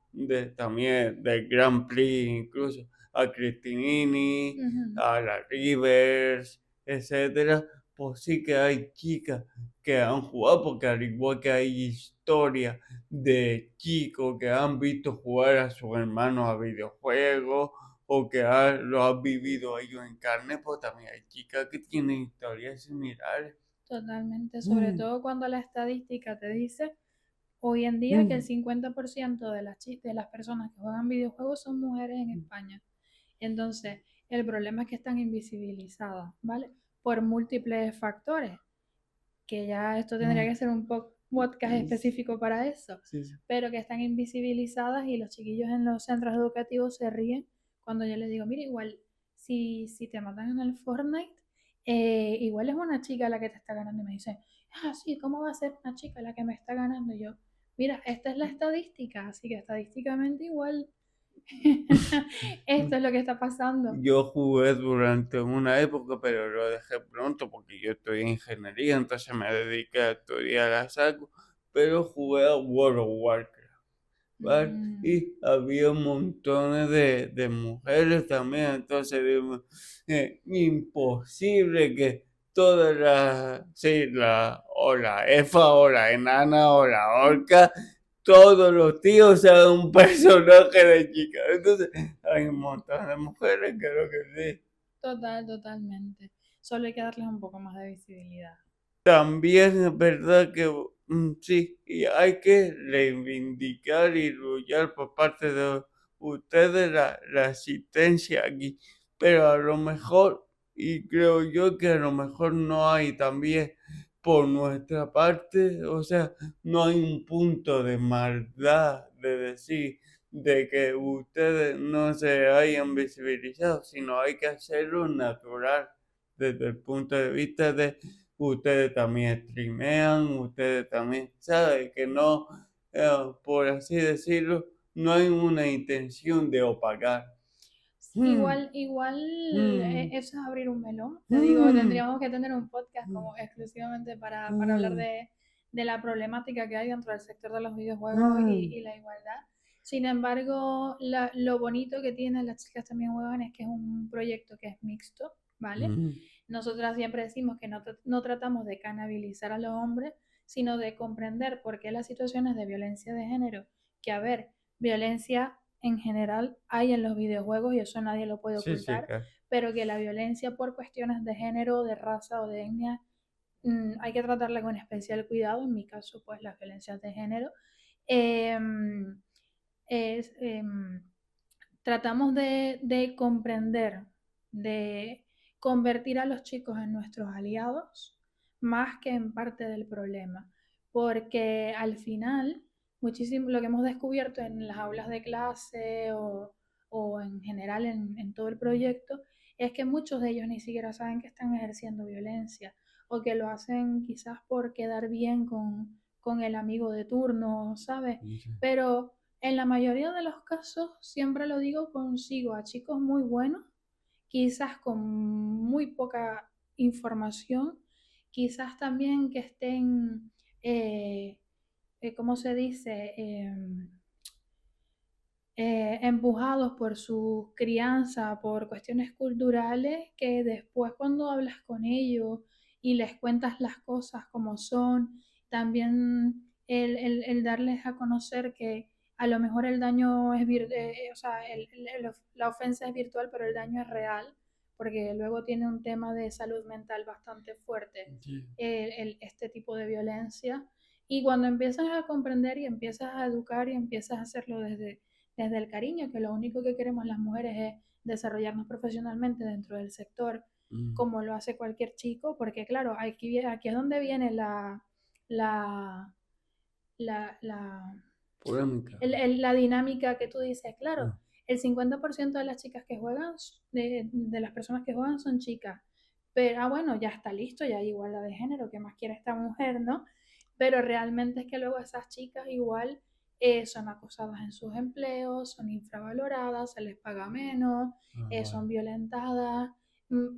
también del Grand Prix, incluso a Cristinini, a la Rivers, etcétera. Pues sí que hay chicas que han jugado, porque al igual que hay historias de chicos que han visto jugar a sus hermanos a videojuegos, o que lo han vivido ellos en carne, pues también hay chicas que tienen historias similares. Totalmente, sobre todo cuando la estadística te dice hoy en día que el 50% de las personas que juegan videojuegos son mujeres en España. Entonces, el problema es que están invisibilizadas, ¿vale? Por múltiples factores, que ya esto tendría que ser un podcast específico para eso, pero que están invisibilizadas, y los chiquillos en los centros educativos se ríen cuando yo les digo, mira, igual si te matan en el Fortnite, igual es una chica la que te está ganando y me dice, sí, ¿cómo va a ser una chica la que me está ganando? Y yo, mira, esta es la estadística, así que estadísticamente igual esto es lo que está pasando. Yo jugué durante una época, pero lo dejé pronto porque yo estoy en ingeniería, entonces me dediqué a estudiar a saco, pero jugué a World of Warcraft, ¿vale? Mm, Y había montones de mujeres también, entonces digo, imposible que todas o la elfa, o la enana, o la orca, todos los tíos sean un personaje de chica. Entonces, hay un montón de mujeres, creo que sí. totalmente. Solo hay que darles un poco más de visibilidad. También es verdad que sí, y hay que reivindicar y luchar por parte de ustedes la asistencia aquí, pero a lo mejor, y creo yo que a lo mejor no hay también por nuestra parte, o sea, no hay un punto de maldad de decir de que ustedes no se hayan visibilizado, sino hay que hacerlo natural desde el punto de vista de ustedes también streamean, ustedes también saben que no, por así decirlo, no hay una intención de opacar. Igual Mm, eso es abrir un melón. Te digo, mm, tendríamos que tener un podcast como exclusivamente para hablar mm, de la problemática que hay dentro del sector de los videojuegos mm, y la igualdad. Sin embargo, lo bonito que tienen las chicas también juegan es que es un proyecto que es mixto, ¿vale? mm, Nosotras siempre decimos que no tratamos de canalizar a los hombres, sino de comprender por qué las situaciones de violencia de género, que a ver, violencia en general hay en los videojuegos y eso nadie lo puede sí, sí, ocultar, pero que la violencia por cuestiones de género, de raza o de etnia hay que tratarla con especial cuidado. En mi caso, pues las violencias de género. Eh, es, Tratamos de comprender, de convertir a los chicos en nuestros aliados más que en parte del problema, porque al final, muchísimo lo que hemos descubierto en las aulas de clase o en general en todo el proyecto es que muchos de ellos ni siquiera saben que están ejerciendo violencia o que lo hacen quizás por quedar bien con el amigo de turno, ¿sabes? sí. Pero en la mayoría de los casos, siempre lo digo, consigo a chicos muy buenos, quizás con muy poca información, quizás también que estén, ¿cómo se dice? Empujados por su crianza, por cuestiones culturales, que después cuando hablas con ellos y les cuentas las cosas como son, también el darles a conocer que a lo mejor el daño es o sea, la ofensa es virtual, pero el daño es real, porque luego tiene un tema de salud mental bastante fuerte Sí. este tipo de violencia. Y cuando empiezas a comprender y empiezas a educar y empiezas a hacerlo desde el cariño, que lo único que queremos las mujeres es desarrollarnos profesionalmente dentro del sector, Mm, como lo hace cualquier chico, porque claro, aquí es donde viene la, la, polémica. la dinámica que tú dices, claro, Ah, el 50% de las chicas que juegan, de las personas que juegan son chicas, pero bueno, ya está listo, ya hay igualdad de género, ¿qué más quiere esta mujer, no? Pero realmente es que luego esas chicas igual son acosadas en sus empleos, son infravaloradas, se les paga menos, vale. son violentadas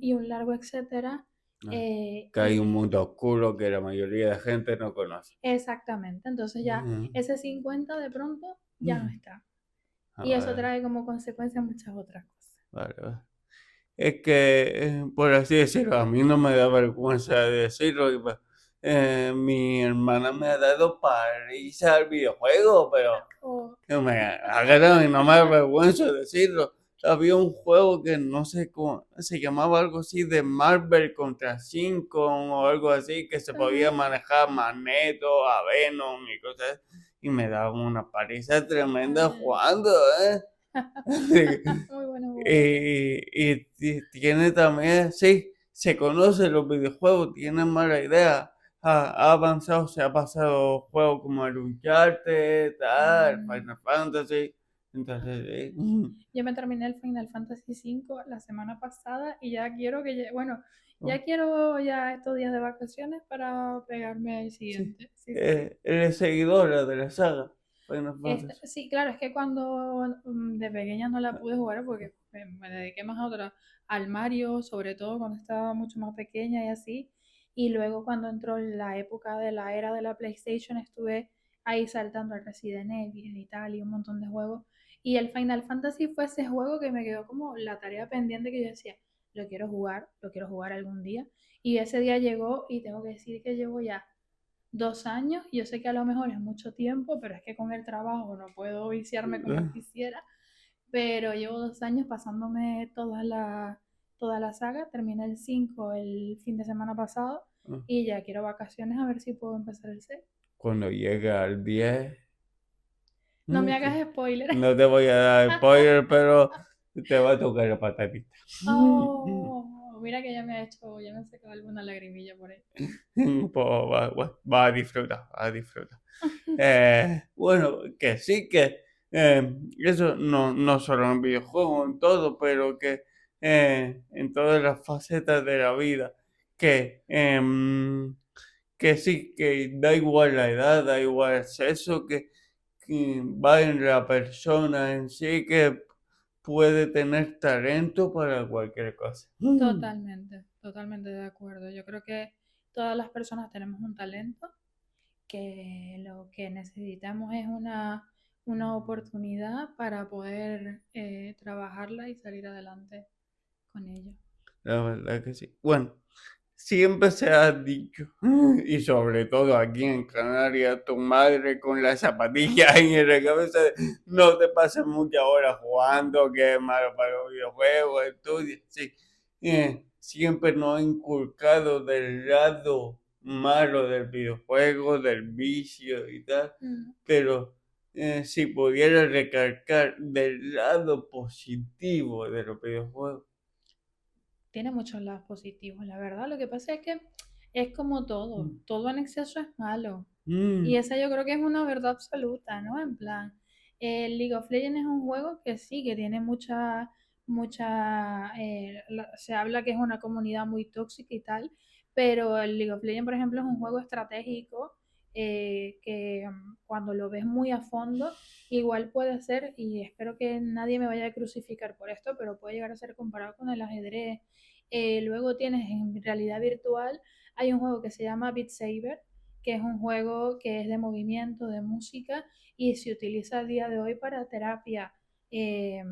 y un largo etcétera. Ah, que hay un Y mundo oscuro que la mayoría de gente no conoce. exactamente, entonces ya Mm, ese 50 de pronto ya no mm. está. Y eso Vale, trae como consecuencia muchas otras cosas. vale, vale. Es que, por así decirlo, a mí no me da vergüenza decirlo. Mi hermana me ha dado paliza al videojuego, pero O, no me agarran y no me da vergüenza decirlo. Había un juego que no sé cómo, se llamaba algo así de Marvel contra Cinco o algo así, que se podía ah, manejar Magneto, a Venom y cosas, y me daba una paliza tremenda jugando, ¿eh? muy bueno juego. Y tiene también, sí, se conoce los videojuegos, tiene mala idea. Ha avanzado, se ha pasado juegos como el Uncharted, tal, Mm, Final Fantasy. Entonces, Yo me terminé el Final Fantasy V la semana pasada y ya quiero bueno, ya quiero ya estos días de vacaciones para pegarme al sí, siguiente. Sí, sí, sí. eres seguidora de la saga Final Fantasy. Sí, claro, es que cuando de pequeña no la pude jugar porque me dediqué más a otra, al Mario, sobre todo cuando estaba mucho más pequeña y así. Y luego cuando entró la época de la era de la PlayStation, estuve ahí saltando al Resident Evil y tal, y un montón de juegos. Y el Final Fantasy fue ese juego que me quedó como la tarea pendiente que yo decía, lo quiero jugar algún día. Y ese día llegó y tengo que decir que llevo ya 2 años. Yo sé que a lo mejor es mucho tiempo, pero es que con el trabajo no puedo viciarme como quisiera. Pero llevo 2 años pasándome toda la saga. Terminé el 5 el fin de semana pasado Ah, y ya quiero vacaciones a ver si puedo empezar el 6. Cuando llega al 10, No me que hagas spoiler. no te voy a dar spoiler, pero te va a tocar la patatita. Oh, mira que ya me ha sacado alguna lagrimilla por ahí. Pues va a disfrutar, va a disfrutar. Bueno, que sí que eso no solo en videojuegos, en todo, pero que en todas las facetas de la vida, que, que sí, que da igual la edad, da igual el sexo, que va en la persona en sí, que puede tener talento para cualquier cosa. Totalmente, totalmente de acuerdo. Yo creo que todas las personas tenemos un talento que lo que necesitamos es una oportunidad para poder trabajarla y salir adelante con ello. La verdad que sí. Bueno, siempre se ha dicho, y sobre todo aquí en Canarias, tu madre con las zapatillas en la cabeza, no te pases muchas horas jugando, que es malo para los videojuegos, estudios, sí. Siempre nos ha inculcado del lado malo del videojuego, del vicio y tal, Mm. pero si pudiera recalcar del lado positivo de los videojuegos. Tiene muchos lados positivos, la verdad. Lo que pasa es que es como todo en exceso es malo. Y Mm, esa yo creo que es una verdad absoluta, ¿no? En plan, el League of Legends es un juego que sí, que tiene se habla que es una comunidad muy tóxica y tal, pero el League of Legends, por ejemplo, es un juego estratégico que cuando lo ves muy a fondo, igual puede ser, y espero que nadie me vaya a crucificar por esto, pero puede llegar a ser comparado con el ajedrez. Luego tienes en realidad virtual, hay un juego que se llama Beat Saber, que es un juego que es de movimiento, de música y se utiliza a día de hoy para terapia,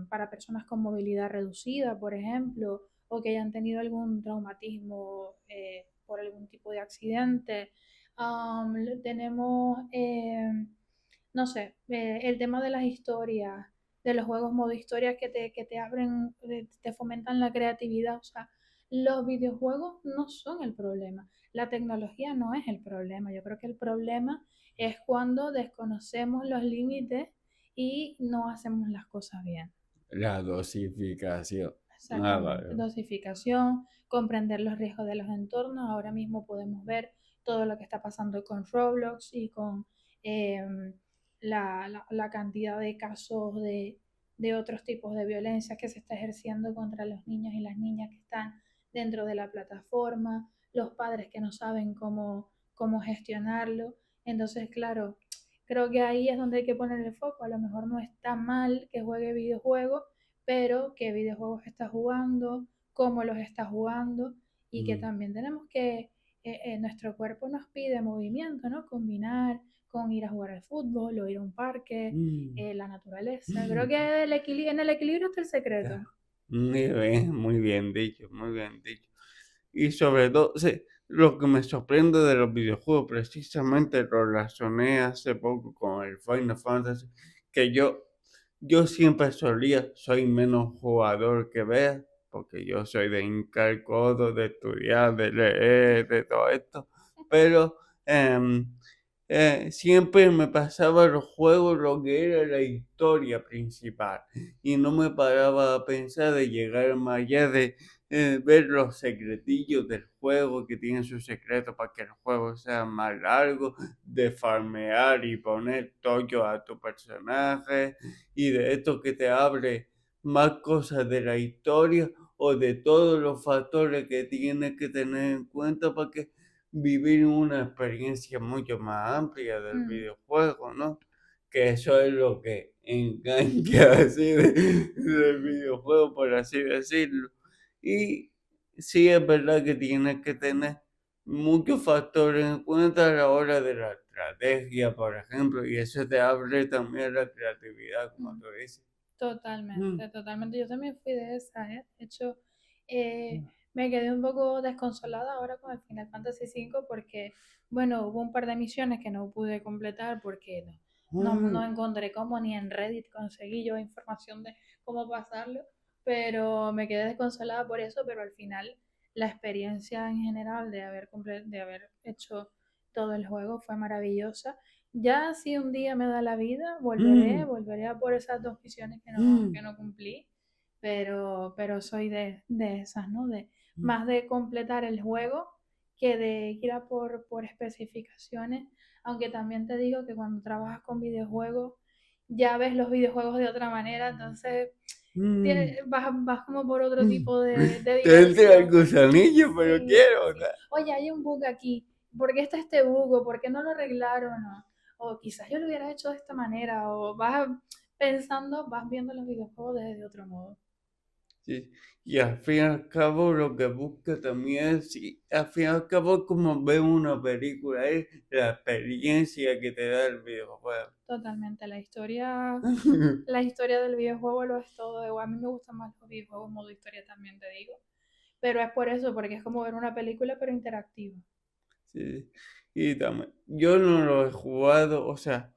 para personas con movilidad reducida, por ejemplo, o que hayan tenido algún traumatismo por algún tipo de accidente. Tenemos, no sé, el tema de las historias, de los juegos modo historias que te abren, te fomentan la creatividad. O sea, los videojuegos no son el problema. La tecnología no es el problema. Yo creo que el problema es cuando desconocemos los límites y no hacemos las cosas bien. la dosificación. Ah, Exactamente. vale. Dosificación, comprender los riesgos de los entornos. Ahora mismo podemos ver todo lo que está pasando con Roblox y con eh, la cantidad de casos de otros tipos de violencia que se está ejerciendo contra los niños y las niñas que están dentro de la plataforma, los padres que no saben cómo gestionarlo. Entonces, claro, creo que ahí es donde hay que poner el foco. A lo mejor no está mal que juegue videojuegos, pero qué videojuegos está jugando, cómo los está jugando y que Mm, también tenemos que, nuestro cuerpo nos pide movimiento, ¿no? Combinar con ir a jugar al fútbol o ir a un parque, mm, la naturaleza. Creo mm. que en el equilibrio está el secreto. Muy bien dicho, muy bien dicho. Y sobre todo, sí, lo que me sorprende de los videojuegos, precisamente lo relacioné hace poco con el Final Fantasy, que yo siempre soy menos jugador que vea, porque yo soy de hincar codo, de estudiar, de leer, de todo esto, pero em, siempre me pasaba los juegos lo que era la historia principal y no me paraba a pensar de llegar más allá ver los secretillos del juego que tienen sus secretos para que el juego sea más largo, de farmear y poner toyo a tu personaje y de esto que te abre más cosas de la historia o de todos los factores que tienes que tener en cuenta para que vivir una experiencia mucho más amplia del videojuego, ¿no? Que eso es lo que engancha así del videojuego, por así decirlo. Y sí es verdad que tienes que tener muchos factores en cuenta a la hora de la estrategia, por ejemplo, y eso te abre también la creatividad, como tú dices. Totalmente. Yo también fui de esa, ¿eh? De hecho, me quedé un poco desconsolada ahora con el Final Fantasy V porque, bueno, hubo un par de misiones que no pude completar porque no encontré cómo, ni en Reddit conseguí yo información de cómo pasarlo, pero me quedé desconsolada por eso, pero al final la experiencia en general de haber hecho todo el juego fue maravillosa. Ya si un día me da la vida, volveré a por esas dos misiones que no cumplí, pero soy de esas, ¿no? Más de completar el juego que de ir a por especificaciones, aunque también te digo que cuando trabajas con videojuegos, ya ves los videojuegos de otra manera, entonces vas como por otro tipo de Te entra el diversión. gusanillo, pero Sí, quiero, sí. ¿no? Oye, hay un bug aquí. ¿Por qué está este bug? ¿O por qué no lo arreglaron? O quizás yo lo hubiera hecho de esta manera. O vas pensando, vas viendo los videojuegos desde otro modo. Sí. Y al fin y al cabo lo que busca también es, sí, al fin y al cabo como ver una película, es la experiencia que te da el videojuego. Totalmente. La historia del videojuego lo es todo. A mí me gustan más los videojuegos modo historia también, te digo. Pero es por eso, porque es como ver una película pero interactiva. Sí. Y también, yo no lo he jugado, o sea,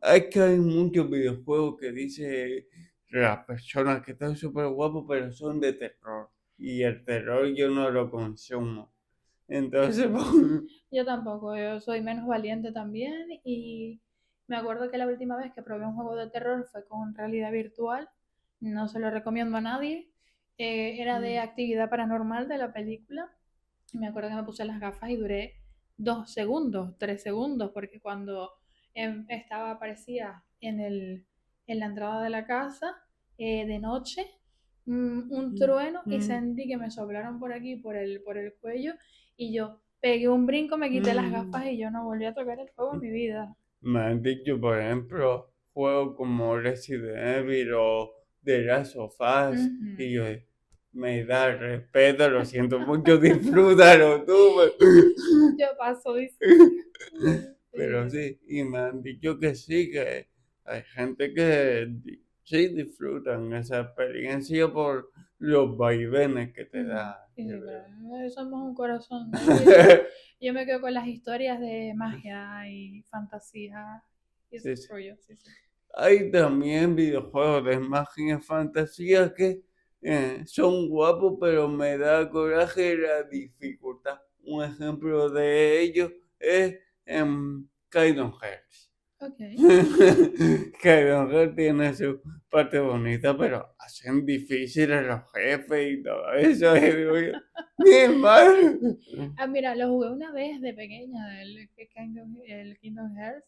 hay que hay muchos videojuegos que dice las personas que están súper guapos, pero son de terror. Y el terror yo no lo consumo. Entonces, Yo tampoco, yo soy menos valiente también y me acuerdo que la última vez que probé un juego de terror fue con realidad virtual, no se lo recomiendo a nadie, era de actividad paranormal de la película y me acuerdo que me puse las gafas y duré 2 segundos, 3 segundos, porque cuando aparecía en la entrada de la casa de noche, un trueno y sentí que me soplaron por aquí, por el cuello y yo pegué un brinco, me quité las gafas y yo no volví a tocar el juego en mi vida. me han dicho, por ejemplo, juegos como Resident Evil o The Last of Us, Ujú. y yo, me da respeto, lo siento mucho, disfrútalo tú. Yo paso, dice. Pero Sí, sí, y me han dicho que sí, que hay gente que sí disfrutan esa experiencia por los vaivenes que te da. sí, pero somos un corazón, ¿no? Yo me quedo con las historias de magia y fantasía y Sí, esos sí. rollos, sí, sí. Hay también videojuegos de magia y fantasía que son guapos, pero me da coraje la dificultad. Un ejemplo de ello es Kingdom Hearts. Ok. Kingdom Hearts tiene su parte bonita, pero hacen difíciles los jefes y todo eso. Y digo yo, mi madre. Ah, mira, lo jugué una vez de pequeña, el Kingdom Hearts,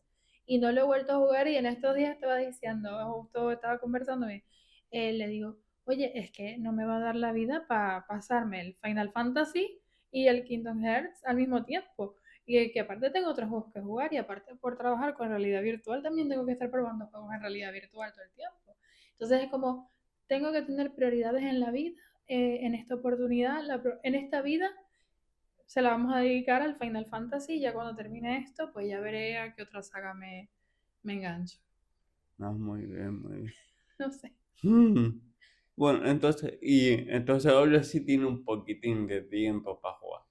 y no lo he vuelto a jugar y en estos días estaba diciendo, justo estaba conversando, le digo, oye, es que no me va a dar la vida para pasarme el Final Fantasy y el Kingdom Hearts al mismo tiempo. Y que aparte tengo otros juegos que jugar y aparte por trabajar con realidad virtual también tengo que estar probando juegos en realidad virtual todo el tiempo. Entonces es como, tengo que tener prioridades en la vida, en esta oportunidad, en esta vida se la vamos a dedicar al Final Fantasy y ya cuando termine esto, pues ya veré a qué otra saga me engancho. No, muy bien, muy bien. No sé. Bueno, entonces ahora sí tiene un poquitín de tiempo para jugar.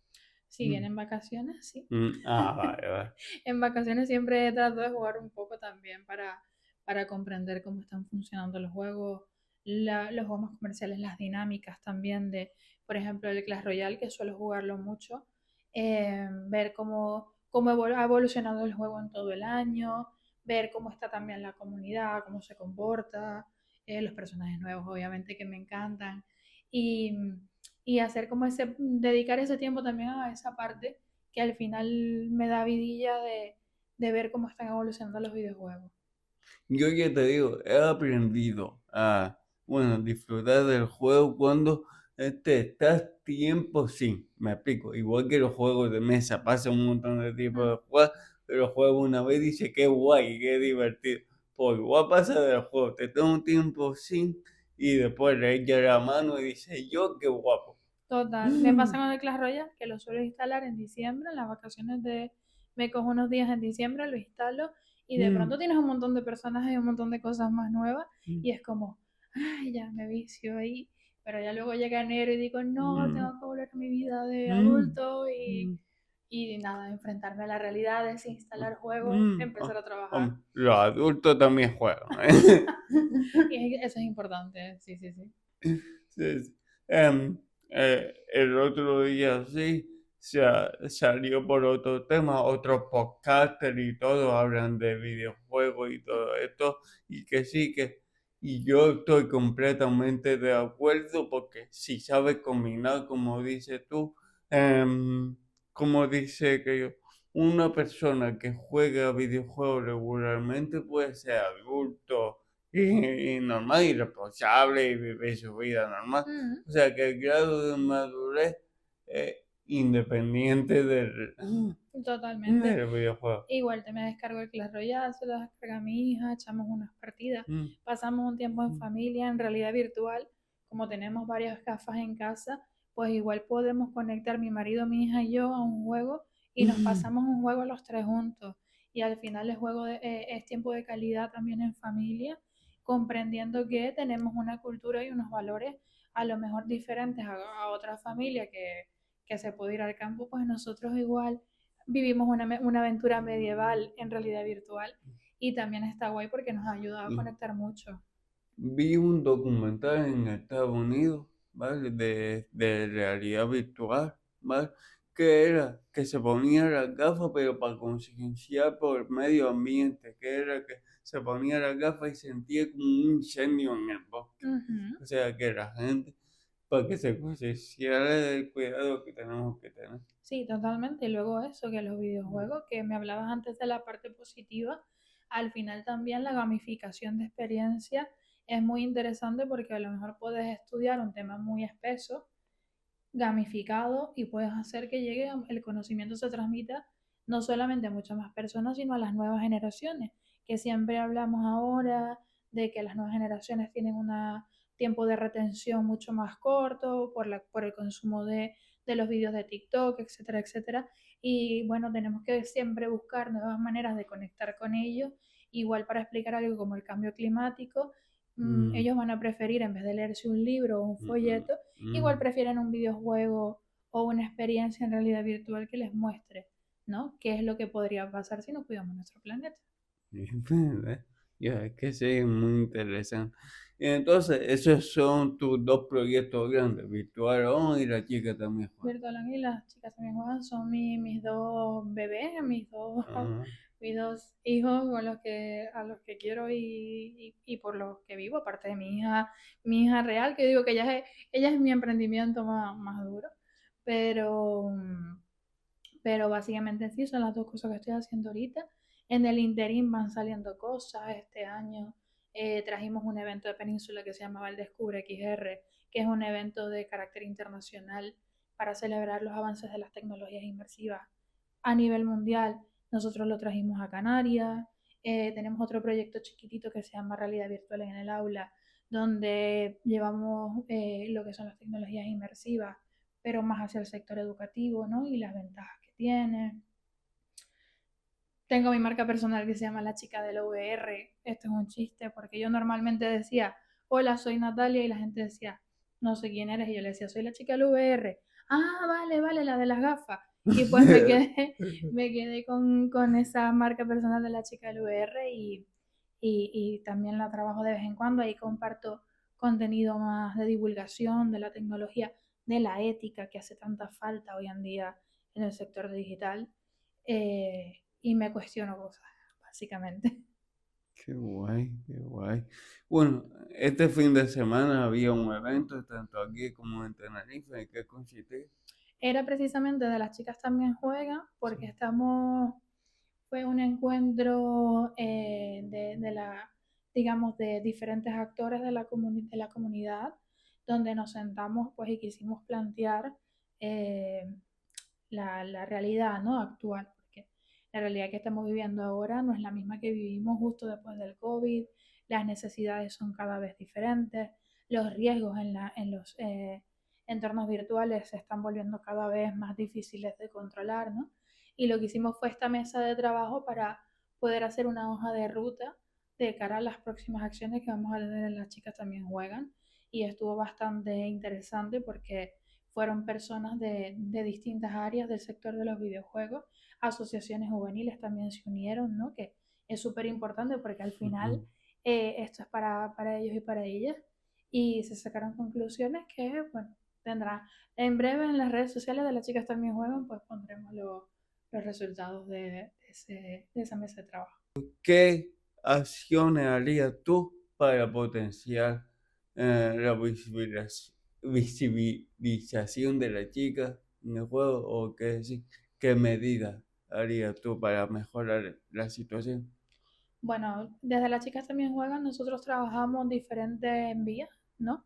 Si vienen vacaciones, sí. Vale, vale. En vacaciones siempre trato de jugar un poco también para comprender cómo están funcionando los juegos, los juegos más comerciales, las dinámicas también de, por ejemplo, el Clash Royale, que suelo jugarlo mucho, ver cómo ha evolucionado el juego en todo el año, ver cómo está también la comunidad, cómo se comporta, los personajes nuevos obviamente que me encantan. Y y hacer como dedicar ese tiempo también a esa parte que al final me da vidilla de ver cómo están evolucionando los videojuegos. Yo ya te digo, he aprendido a, bueno, disfrutar del juego cuando estás tiempo sin, me explico, igual que los juegos de mesa, pasa un montón de tiempo de jugar, pero juego una vez y dice qué guay, qué divertido. Pues igual pasa del juego, te toma un tiempo sin y después le echa la mano y dice yo qué guapo. Total, me pasa con el Clash Royale, que lo suelo instalar en diciembre, en las vacaciones me cojo unos días en diciembre, lo instalo y de pronto tienes un montón de personajes y un montón de cosas más nuevas y es como, ay, ya me vicio ahí, pero ya luego llega enero y digo, no, tengo que volver a mi vida de adulto y nada, enfrentarme a la realidad, desinstalar juegos, empezar a trabajar. Los adultos también juegan. Y eso es importante, sí, sí, sí. Sí, sí. El otro día sí salió por otro tema, otros podcasters y todo hablan de videojuegos y todo esto, y que sí, y yo estoy completamente de acuerdo porque si sabes combinar, como dices tú, como dice que una persona que juega videojuegos regularmente puede ser adulto y normal y responsable y vivir su vida normal. O sea que el grado de madurez es independiente del Totalmente. videojuego. Igual te me descargo el Clash Royale, se lo descarga mi hija, echamos unas partidas, pasamos un tiempo en familia, en realidad virtual, como tenemos varias gafas en casa, pues igual podemos conectar mi marido, mi hija y yo a un juego y nos pasamos un juego los tres juntos. Y al final el juego es tiempo de calidad también en familia, comprendiendo que tenemos una cultura y unos valores a lo mejor diferentes a otra familia que se puede ir al campo, pues nosotros igual vivimos una aventura medieval en realidad virtual y también está guay porque nos ha ayudado a conectar mucho. Vi un documental en Estados Unidos, ¿vale? De realidad virtual, ¿vale? Que era que se ponía las gafas, pero para concienciar por el medio ambiente, que era que se ponía las gafas y sentía como un incendio en el bosque. O sea, que la gente, para que se concienciara del cuidado que tenemos que tener. Sí, totalmente. Y luego eso, que los videojuegos, que me hablabas antes de la parte positiva, al final también la gamificación de experiencia es muy interesante porque a lo mejor puedes estudiar un tema muy espeso gamificado y puedes hacer que llegue el conocimiento se transmita no solamente a muchas más personas, sino a las nuevas generaciones, que siempre hablamos ahora de que las nuevas generaciones tienen un tiempo de retención mucho más corto por el consumo de los vídeos de TikTok, etcétera, etcétera. Y bueno, tenemos que siempre buscar nuevas maneras de conectar con ellos, igual para explicar algo como el cambio climático. Ellos van a preferir, en vez de leerse un libro o un folleto, igual prefieren un videojuego o una experiencia en realidad virtual que les muestre, ¿no? ¿Qué es lo que podría pasar si no cuidamos nuestro planeta? Ya, es que sí, es muy interesante. Entonces, esos son tus dos proyectos grandes, Virtual On y La Chica también juega. Virtual On y las chicas también juegan, son mis dos bebés, mis dos hijos a los que quiero y por los que vivo, aparte de mi hija real, que digo que ella es mi emprendimiento más duro, pero, pero básicamente sí, son las dos cosas que estoy haciendo ahorita. En el interín van saliendo cosas. Este año trajimos un evento de Península que se llamaba el Descubre XR, que es un evento de carácter internacional para celebrar los avances de las tecnologías inmersivas a nivel mundial. Nosotros lo trajimos a Canarias. Tenemos otro proyecto chiquitito que se llama Realidad Virtual en el Aula, donde llevamos lo que son las tecnologías inmersivas, pero más hacia el sector educativo, ¿no? Y las ventajas que tiene. Tengo mi marca personal que se llama La Chica del VR. Esto es un chiste porque yo normalmente decía, hola, soy Natalia, y la gente decía, no sé quién eres, y yo le decía, soy la chica del VR. Ah, vale, vale, la de las gafas. Y pues me quedé con esa marca personal de La Chica del VR y también la trabajo de vez en cuando. Ahí comparto contenido más de divulgación de la tecnología, de la ética que hace tanta falta hoy en día en el sector digital. Y me cuestiono cosas, básicamente. Qué guay, qué guay. Bueno, este fin de semana había un evento tanto aquí como en Tenerife. ¿En qué consistía? Era precisamente de las chicas también juegan, Sí. porque fue un encuentro digamos, de diferentes actores de de la comunidad, donde nos sentamos pues y quisimos plantear eh, la realidad, ¿no? Actual, porque la realidad que estamos viviendo ahora no es la misma que vivimos justo después del COVID, las necesidades son cada vez diferentes, los riesgos en los entornos virtuales se están volviendo cada vez más difíciles de controlar, ¿no? Y lo que hicimos fue esta mesa de trabajo para poder hacer una hoja de ruta de cara a las próximas acciones que vamos a tener. Las chicas también juegan y estuvo bastante interesante porque fueron personas de distintas áreas del sector de los videojuegos, asociaciones juveniles también se unieron, ¿no? Que es súper importante porque al final esto es para ellos y para ellas, y se sacaron conclusiones que, bueno, tendrá en breve en las redes sociales de las chicas también juegan, pues pondremos los resultados de esa mesa de trabajo. ¿Qué acciones harías tú para potenciar la visibilización de la chica en el juego? ¿O qué medidas harías tú para mejorar la situación? Bueno, desde las chicas también juegan, nosotros trabajamos diferentes vías, ¿no?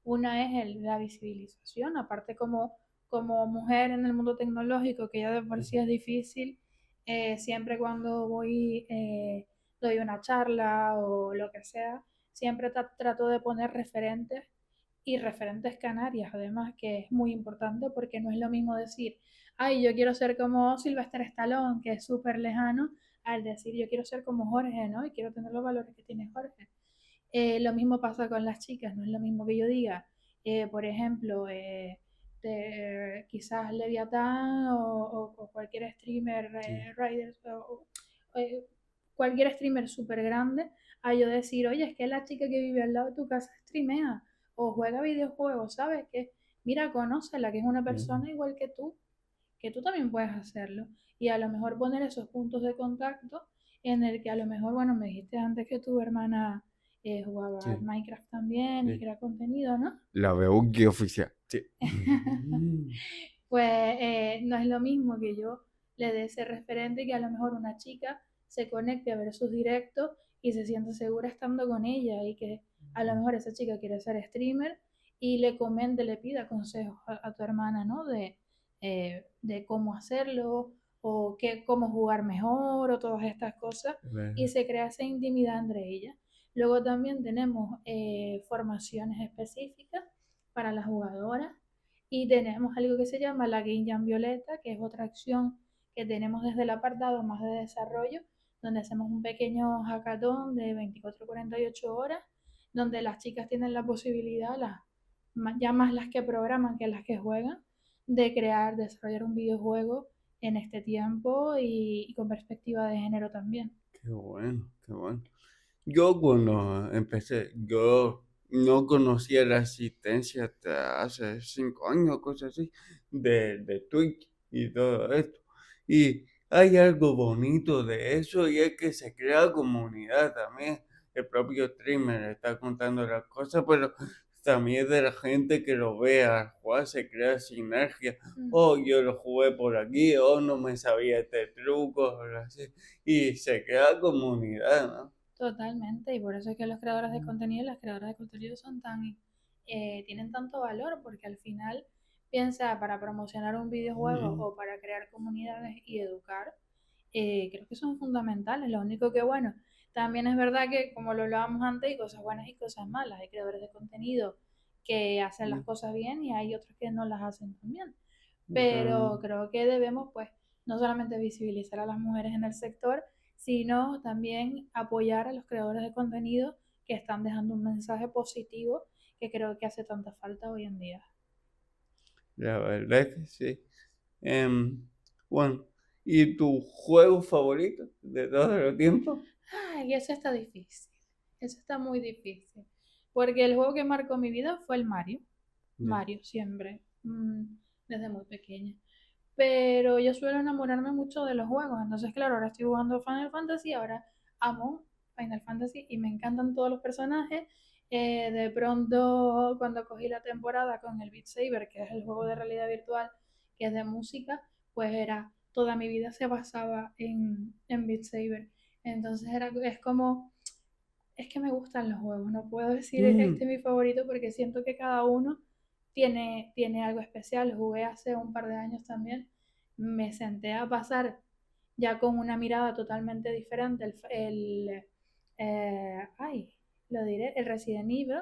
Una es la visibilización, aparte como mujer en el mundo tecnológico, que ya de por sí es difícil, siempre cuando doy una charla o lo que sea, siempre trato de poner referentes y referentes canarias, además, que es muy importante porque no es lo mismo decir, ay, yo quiero ser como Sylvester Stallone, que es súper lejano, al decir yo quiero ser como Jorge, ¿no? Y quiero tener los valores que tiene Jorge. Lo mismo pasa con las chicas, no es lo mismo que yo diga, por ejemplo, quizás Leviatán o cualquier streamer, Riders, eh, cualquier streamer súper grande, a yo decir, oye, es que la chica que vive al lado de tu casa streamea o juega videojuegos, ¿sabes? Que mira, conócela, que es una persona igual que tú también puedes hacerlo. Y a lo mejor poner esos puntos de contacto en el que a lo mejor, bueno, me dijiste antes que tu hermana jugaba al Sí, Minecraft también y sí. crea contenido, ¿no? La Beuki oficial. Sí. Pues no es lo mismo que yo le dé ese referente, que a lo mejor una chica se conecte a ver sus directos y se siente segura estando con ella, y que a lo mejor esa chica quiere ser streamer y le comente, le pida consejos a tu hermana, ¿no? De cómo hacerlo o cómo jugar mejor o todas estas cosas, y se crea esa intimidad entre ellas. Luego también tenemos formaciones específicas para las jugadoras, y tenemos algo que se llama la Game Jam Violeta, que es otra acción que tenemos desde el apartado más de desarrollo, donde hacemos un pequeño hackathon de 24 a 48 horas, donde las chicas tienen la posibilidad, ya más las que programan que las que juegan, de desarrollar un videojuego en este tiempo y con perspectiva de género también. Qué bueno, qué bueno. Yo cuando empecé, yo no conocía la existencia hasta hace 5 años, cosas así, de Twitch y todo esto. Y hay algo bonito de eso, y es que se crea comunidad también. El propio streamer está contando las cosas, pero también de la gente que lo vea jugar, se crea sinergia. Oh, yo lo jugué por aquí, oh, no me sabía este truco, o así. Y se crea comunidad, ¿no? Totalmente, y por eso es que los creadores de contenido y las creadoras de contenido tienen tanto valor, porque al final, piensa, para promocionar un videojuego o para crear comunidades y educar, creo que son fundamentales. Lo único que, bueno, también es verdad que, como lo hablábamos antes, hay cosas buenas y cosas malas. Hay creadores de contenido que hacen las cosas bien y hay otros que no las hacen tan bien. Pero creo que debemos, pues, no solamente visibilizar a las mujeres en el sector, sino también apoyar a los creadores de contenido que están dejando un mensaje positivo, que creo que hace tanta falta hoy en día. La verdad es que sí. Bueno, ¿y tu juego favorito de todos los tiempos? Ay, eso está difícil. Eso está muy difícil. Porque el juego que marcó mi vida fue el Mario. Ya. Mario, siempre. Desde muy pequeña. Pero yo suelo enamorarme mucho de los juegos. Entonces, claro, ahora estoy jugando Final Fantasy, ahora amo Final Fantasy y me encantan todos los personajes. De pronto, cuando cogí la temporada con el Beat Saber, que es el juego de realidad virtual, que es de música, pues toda mi vida se basaba en Beat Saber. Entonces es que me gustan los juegos, no puedo decir este es mi favorito porque siento que cada uno tiene algo especial. Jugué hace un par de años también, me senté a pasar ya con una mirada totalmente diferente lo diré, el Resident Evil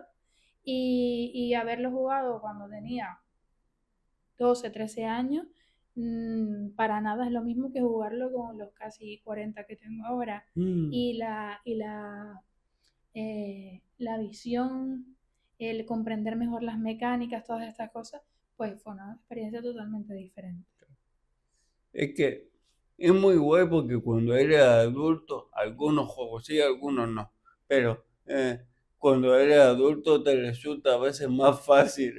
y haberlo jugado cuando tenía 12, 13 años, para nada es lo mismo que jugarlo con los casi 40 que tengo ahora. Y la visión, el comprender mejor las mecánicas, todas estas cosas, pues fue una experiencia totalmente diferente. Es que es muy guay porque cuando eres adulto, algunos juegos sí, algunos no, pero cuando eres adulto te resulta a veces más fácil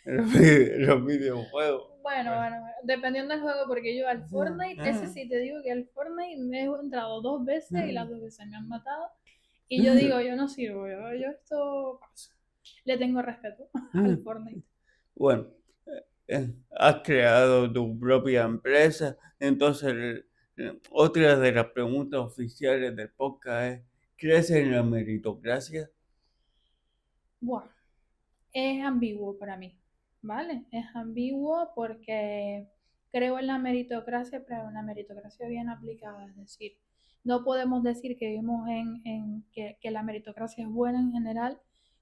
los videojuegos. Bueno, dependiendo del juego, porque yo al Fortnite, ese sí te digo que al Fortnite me he entrado 2 veces y las 2 veces me han matado. Y yo digo, yo no sirvo, yo esto paso. Le tengo respeto al Fortnite. Bueno, has creado tu propia empresa, entonces otra de las preguntas oficiales del podcast es, ¿crees en la meritocracia? Bueno, es ambiguo para mí, ¿vale? Es ambiguo porque creo en la meritocracia, pero una meritocracia bien aplicada, es decir, no podemos decir que vivimos que la meritocracia es buena en general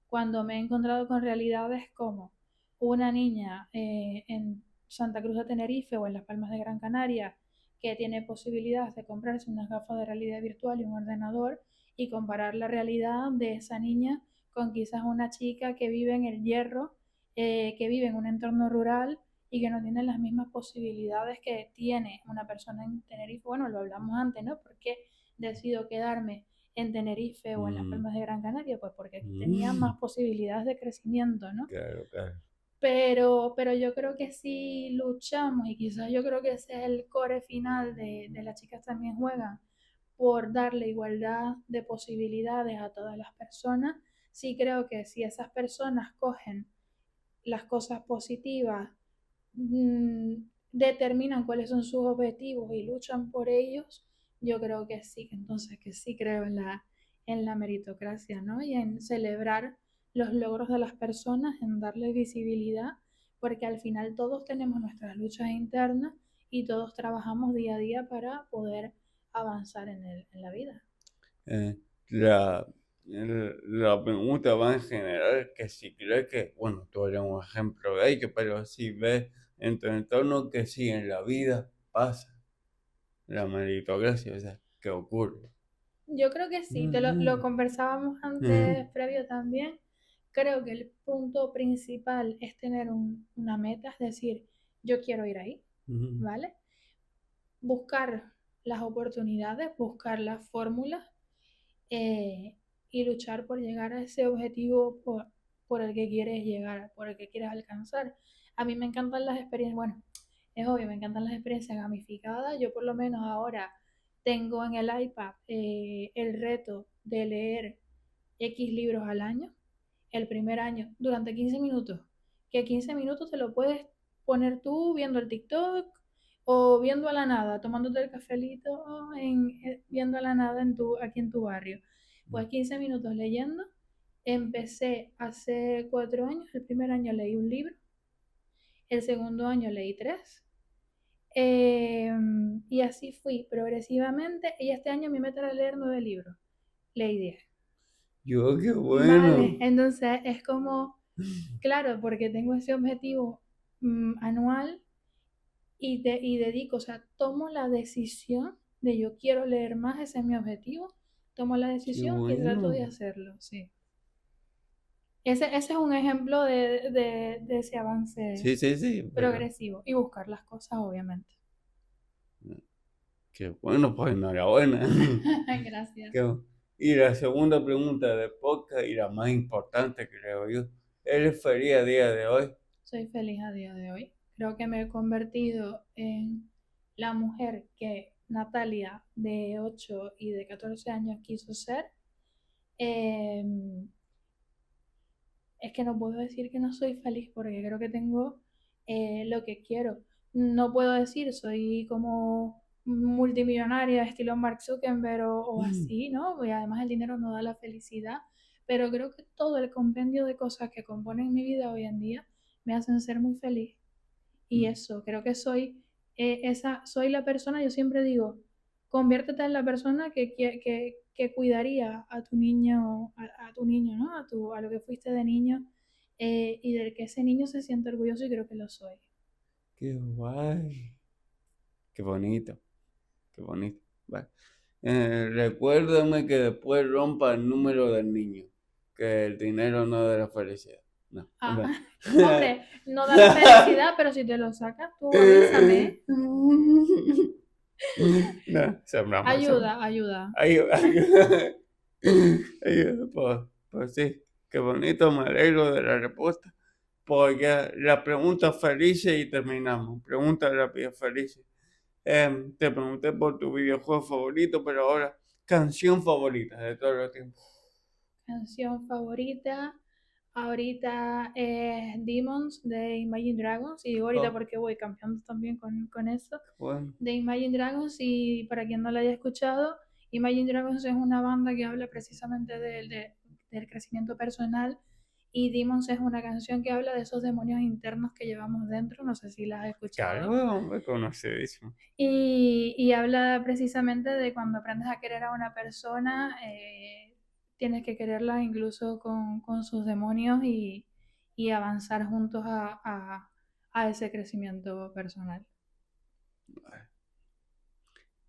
cuando me he encontrado con realidades como una niña en Santa Cruz de Tenerife o en Las Palmas de Gran Canaria que tiene posibilidades de comprarse unas gafas de realidad virtual y un ordenador y comparar la realidad de esa niña con quizás una chica que vive en El Hierro, que vive en un entorno rural y que no tiene las mismas posibilidades que tiene una persona en Tenerife. Bueno, lo hablamos antes, ¿no? ¿Por qué decido quedarme en Tenerife o en Las Palmas de Gran Canaria? Pues porque aquí tenía más posibilidades de crecimiento, ¿no? Claro, claro. Pero yo creo que si luchamos, y quizás yo creo que ese es el core final de las chicas también juegan, por darle igualdad de posibilidades a todas las personas, sí creo que si esas personas cogen las cosas positivas, determinan cuáles son sus objetivos y luchan por ellos, yo creo que sí, entonces que sí creo en la meritocracia, ¿no? Y en celebrar los logros de las personas, en darle visibilidad, porque al final todos tenemos nuestras luchas internas y todos trabajamos día a día para poder avanzar en la vida. La, la pregunta va en general que si crees que, bueno, tú eres un ejemplo de ello, pero si ves en tu entorno que sí en la vida pasa la meritocracia, o sea, ¿qué ocurre? Yo creo que sí, lo conversábamos antes, previo también. Creo que el punto principal es tener una meta, es decir, yo quiero ir ahí, ¿vale? Buscar las oportunidades, buscar las fórmulas y luchar por llegar a ese objetivo por el que quieres llegar, por el que quieres alcanzar. A mí me encantan las experiencias, bueno, es obvio, me encantan las experiencias gamificadas. Yo por lo menos ahora tengo en el iPad el reto de leer X libros al año. El primer año, durante 15 minutos. Que 15 minutos te lo puedes poner tú viendo el TikTok o viendo a la nada, tomándote el cafelito, viendo a la nada aquí en tu barrio. Pues 15 minutos leyendo. Empecé hace 4 años. El primer año leí un libro. El segundo año leí 3. Y así fui progresivamente. Y este año mi meta era leer 9 libros. Leí 10. Yo, qué bueno. Vale, entonces es como, claro, porque tengo ese objetivo anual y dedico, o sea, tomo la decisión de yo quiero leer más, ese es mi objetivo, tomo la decisión y trato de hacerlo, sí. Ese es un ejemplo de ese avance Sí, progresivo y buscar las cosas, obviamente. Qué bueno, pues enhorabuena. Gracias. Y la segunda pregunta del podcast y la más importante, creo yo, ¿eres feliz a día de hoy? Soy feliz a día de hoy. Creo que me he convertido en la mujer que Natalia de 8 y de 14 años quiso ser Em, es que no puedo decir que no soy feliz porque creo que tengo lo que quiero. No puedo decir soy como multimillonaria estilo Mark Zuckerberg o así, ¿no? Y además el dinero no da la felicidad, pero creo que todo el compendio de cosas que componen mi vida hoy en día me hacen ser muy feliz. Y eso, creo que soy la persona, yo siempre digo, conviértete en la persona que cuidaría a tu niño, a tu niño, ¿no? A lo que fuiste de niño, y del que ese niño se siente orgulloso y creo que lo soy. Qué guay. Qué bonito. Qué bonito. Vale. Recuérdame que después rompa el número del niño. Que el dinero no da la felicidad. No. Ah, hombre, no da la felicidad, pero si te lo sacas tú, avísame. No, sembramos. Ayuda. Ayuda. Pues sí, qué bonito, me alegro de la respuesta. Pues ya la pregunta felices y terminamos. Pregunta rápida felices. Te pregunté por tu videojuego favorito, pero ahora, canción favorita de todos los tiempos. Canción favorita. Ahorita es Demons de Imagine Dragons. Y digo ahorita porque voy cambiando también con eso. Bueno, De Imagine Dragons. Y para quien no la haya escuchado, Imagine Dragons es una banda que habla precisamente del crecimiento personal. Y Demons es una canción que habla de esos demonios internos que llevamos dentro. No sé si las has escuchado. claro, hombre, conocidísimo. Y habla precisamente de cuando aprendes a querer a una persona, tienes que quererla incluso con sus demonios y avanzar juntos a ese crecimiento personal.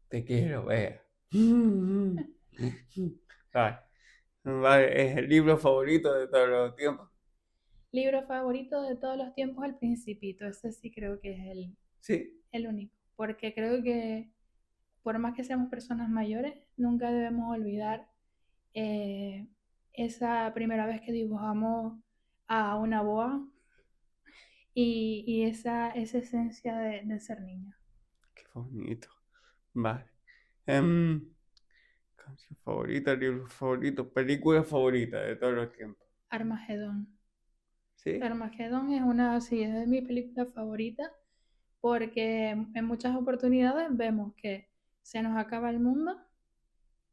Te quiero ver. Vale, es el libro favorito de todos los tiempos. Libro favorito de todos los tiempos, El Principito. Ese sí creo que es Sí. el único. Porque creo que por más que seamos personas mayores, nunca debemos olvidar esa primera vez que dibujamos a una boa y esa esencia de ser niño. Qué bonito. Vale. Canción favorita, libro favorito, película favorita de todos los tiempos. Armagedón. ¿Sí? Armagedón sí, es de mi película favorita porque en muchas oportunidades vemos que se nos acaba el mundo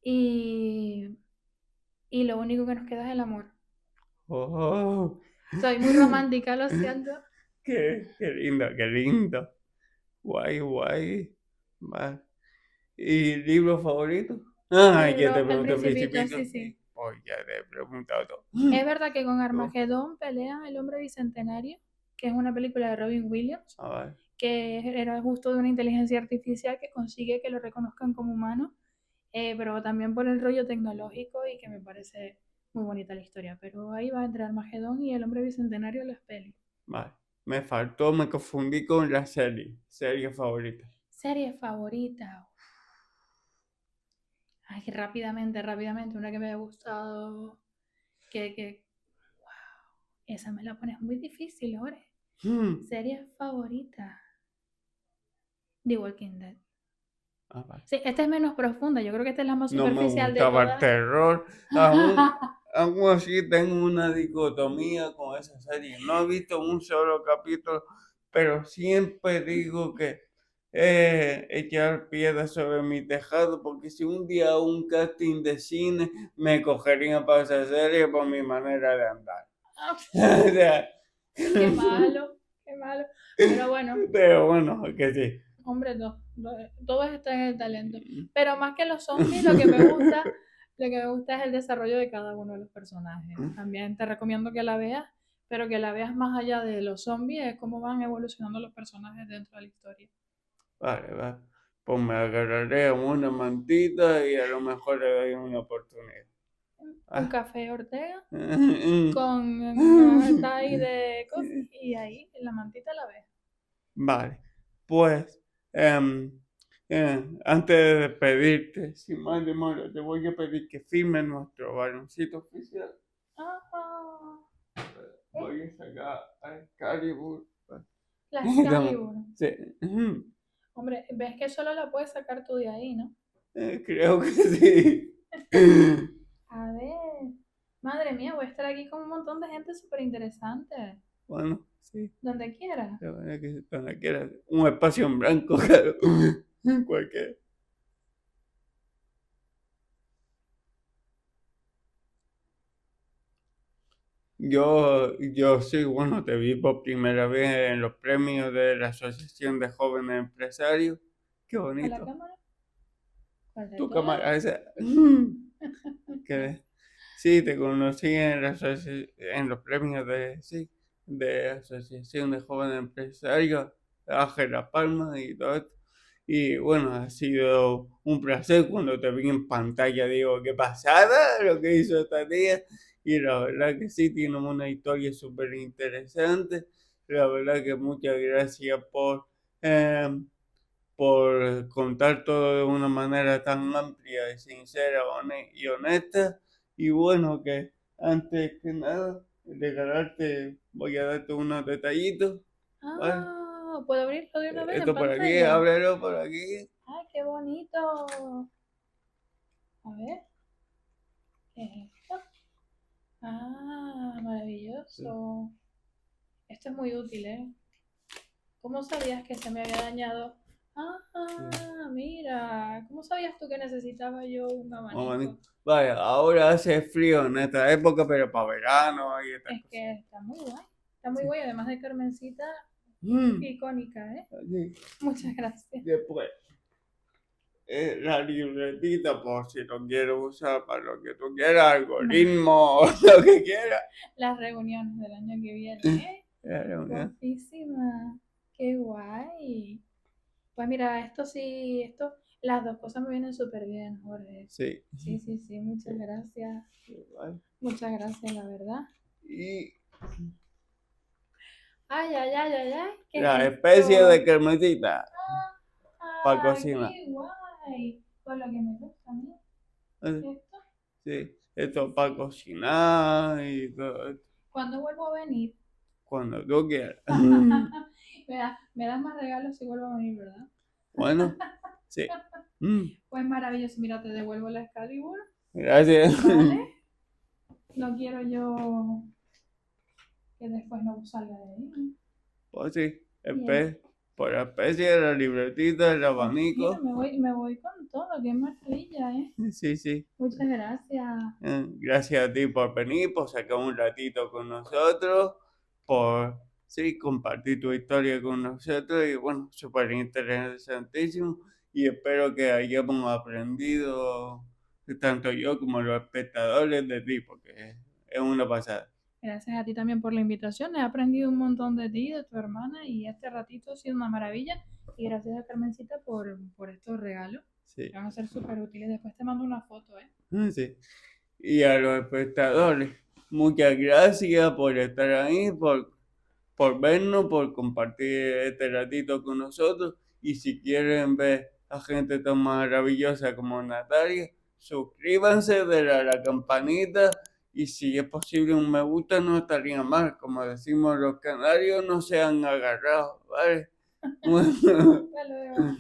y lo único que nos queda es el amor. Oh, Soy muy romántica, lo siento. qué lindo, qué lindo. Guay. Vale. ¿Y libro favorito? Ah, ya te El pregunté Principito, sí. Pues ya te he preguntado todo. Es verdad que con Armagedón pelea el hombre bicentenario, que es una película de Robin Williams, Vale. que era justo de una inteligencia artificial que consigue que lo reconozcan como humano, pero también por el rollo tecnológico y que me parece muy bonita la historia. Pero ahí va entre Armagedón y el hombre bicentenario en las pelis. Vale. Me confundí con la serie favorita. Serie favorita. Ay, rápidamente, una que me ha gustado, wow, esa me la pones muy difícil, Lore. Serie favorita. The Walking Dead. Vale. Sí, esta es menos profunda, yo creo que esta es la más superficial No me gustaba de el terror. Aún así tengo una dicotomía con esa serie. No he visto un solo capítulo, pero siempre digo que echar piedras sobre mi tejado, porque si un día hago un casting de cine, me cogerían para esa serie por mi manera de andar. O sea, Qué malo. Pero bueno, que sí. Hombre, todo está en el talento. Pero más que los zombies, lo que me gusta es el desarrollo de cada uno de los personajes. También te recomiendo que la veas, pero que la veas más allá de los zombies, es cómo van evolucionando los personajes dentro de la historia. Vale. Pues me agarraré a una mantita y a lo mejor le doy una oportunidad. Un café Ortega con un tie de coffee y ahí en la mantita la ves. Vale, pues antes de despedirte, sin más demora, te voy a pedir que firmes nuestro baloncito oficial. Voy a sacar a Excalibur. La Excalibur. Sí. Hombre, ves que solo la puedes sacar tú de ahí, ¿no? Creo que sí. A ver. Madre mía, voy a estar aquí con un montón de gente súper interesante. Bueno, sí, Donde quiera. de manera que donde quieras. Un espacio en blanco, claro. Cualquier. Yo sí, bueno, te vi por primera vez en los premios de la Asociación de Jóvenes Empresarios. Qué ¿A la bonito. cámara? ¿Cuál de Tu todas? cámara esa. Que- sí, te conocí en los premios de Asociación de Jóvenes Empresarios, Ángela Palma y todo esto. Y bueno, ha sido un placer cuando te vi en pantalla. Digo, qué pasada lo que hizo esta tía. Y la verdad que sí, tiene una historia súper interesante. La verdad que muchas gracias por contar todo de una manera tan amplia y sincera y honesta. Y bueno, que antes que nada, voy a darte unos detallitos, ¿vale? Ah, ¿puedo abrirlo de una vez en Esto por aquí, pantalla? ábrelo por aquí. ¡Ay, qué bonito! A ver, ¿qué es esto? Ah, maravilloso. Esto es muy útil, ¿eh? ¿Cómo sabías que se me había dañado? Ah, mira, ¿cómo sabías tú que necesitaba yo un abanico? Vaya, ahora hace frío en esta época, pero para verano y estas Es cosas. que está muy guay. Está muy Sí. guay, además de Carmencita, Mm, icónica, ¿eh? aquí. Muchas gracias. Después, la libretita por si lo quiero usar para lo que tú quieras, algoritmo o lo que quieras. Las reuniones del año que viene, ¿eh? La reunión. Guapísima. Qué guay. Pues mira, las dos cosas me vienen súper bien, Jorge. Sí. Sí, muchas gracias. Vale. Muchas gracias, la verdad. Y Ay, ¿qué es la esto? especie de Carmencita para Ay, cocinar. qué guay. Con lo que me gusta a mí. Eh, ¿Esto? Sí, esto para cocinar y todo esto. ¿Cuándo vuelvo a venir? Cuando tú quieras. Me das más regalos si vuelvo a venir, ¿verdad? Bueno, sí. Pues maravilloso. Mira, te devuelvo la Excalibur. Gracias. ¿Vale? No quiero yo que después no salga de ahí. Pues sí, Bien. por la especie de la libretita, el Mira, abanico. me voy con todo. Qué maravilla, ¿eh? Sí. Muchas gracias. Gracias a ti por venir, por sacar un ratito con nosotros, por compartir tu historia con nosotros y bueno, súper interesantísimo y espero que hayamos aprendido tanto yo como los espectadores de ti, porque es una pasada. Gracias a ti también por la invitación. He aprendido un montón de ti, de tu hermana, y este ratito ha sido una maravilla. Y gracias a Carmencita por estos regalos. Sí. Van a ser súper útiles. Después te mando una foto, ¿eh? Sí. Y a los espectadores, muchas gracias por estar ahí, por vernos, por compartir este ratito con nosotros. Y si quieren ver a gente tan maravillosa como Natalia, suscríbanse, denle a la campanita y si es posible un me gusta no estaría mal. Como decimos los canarios, no sean agarrados, ¿vale? Hasta luego.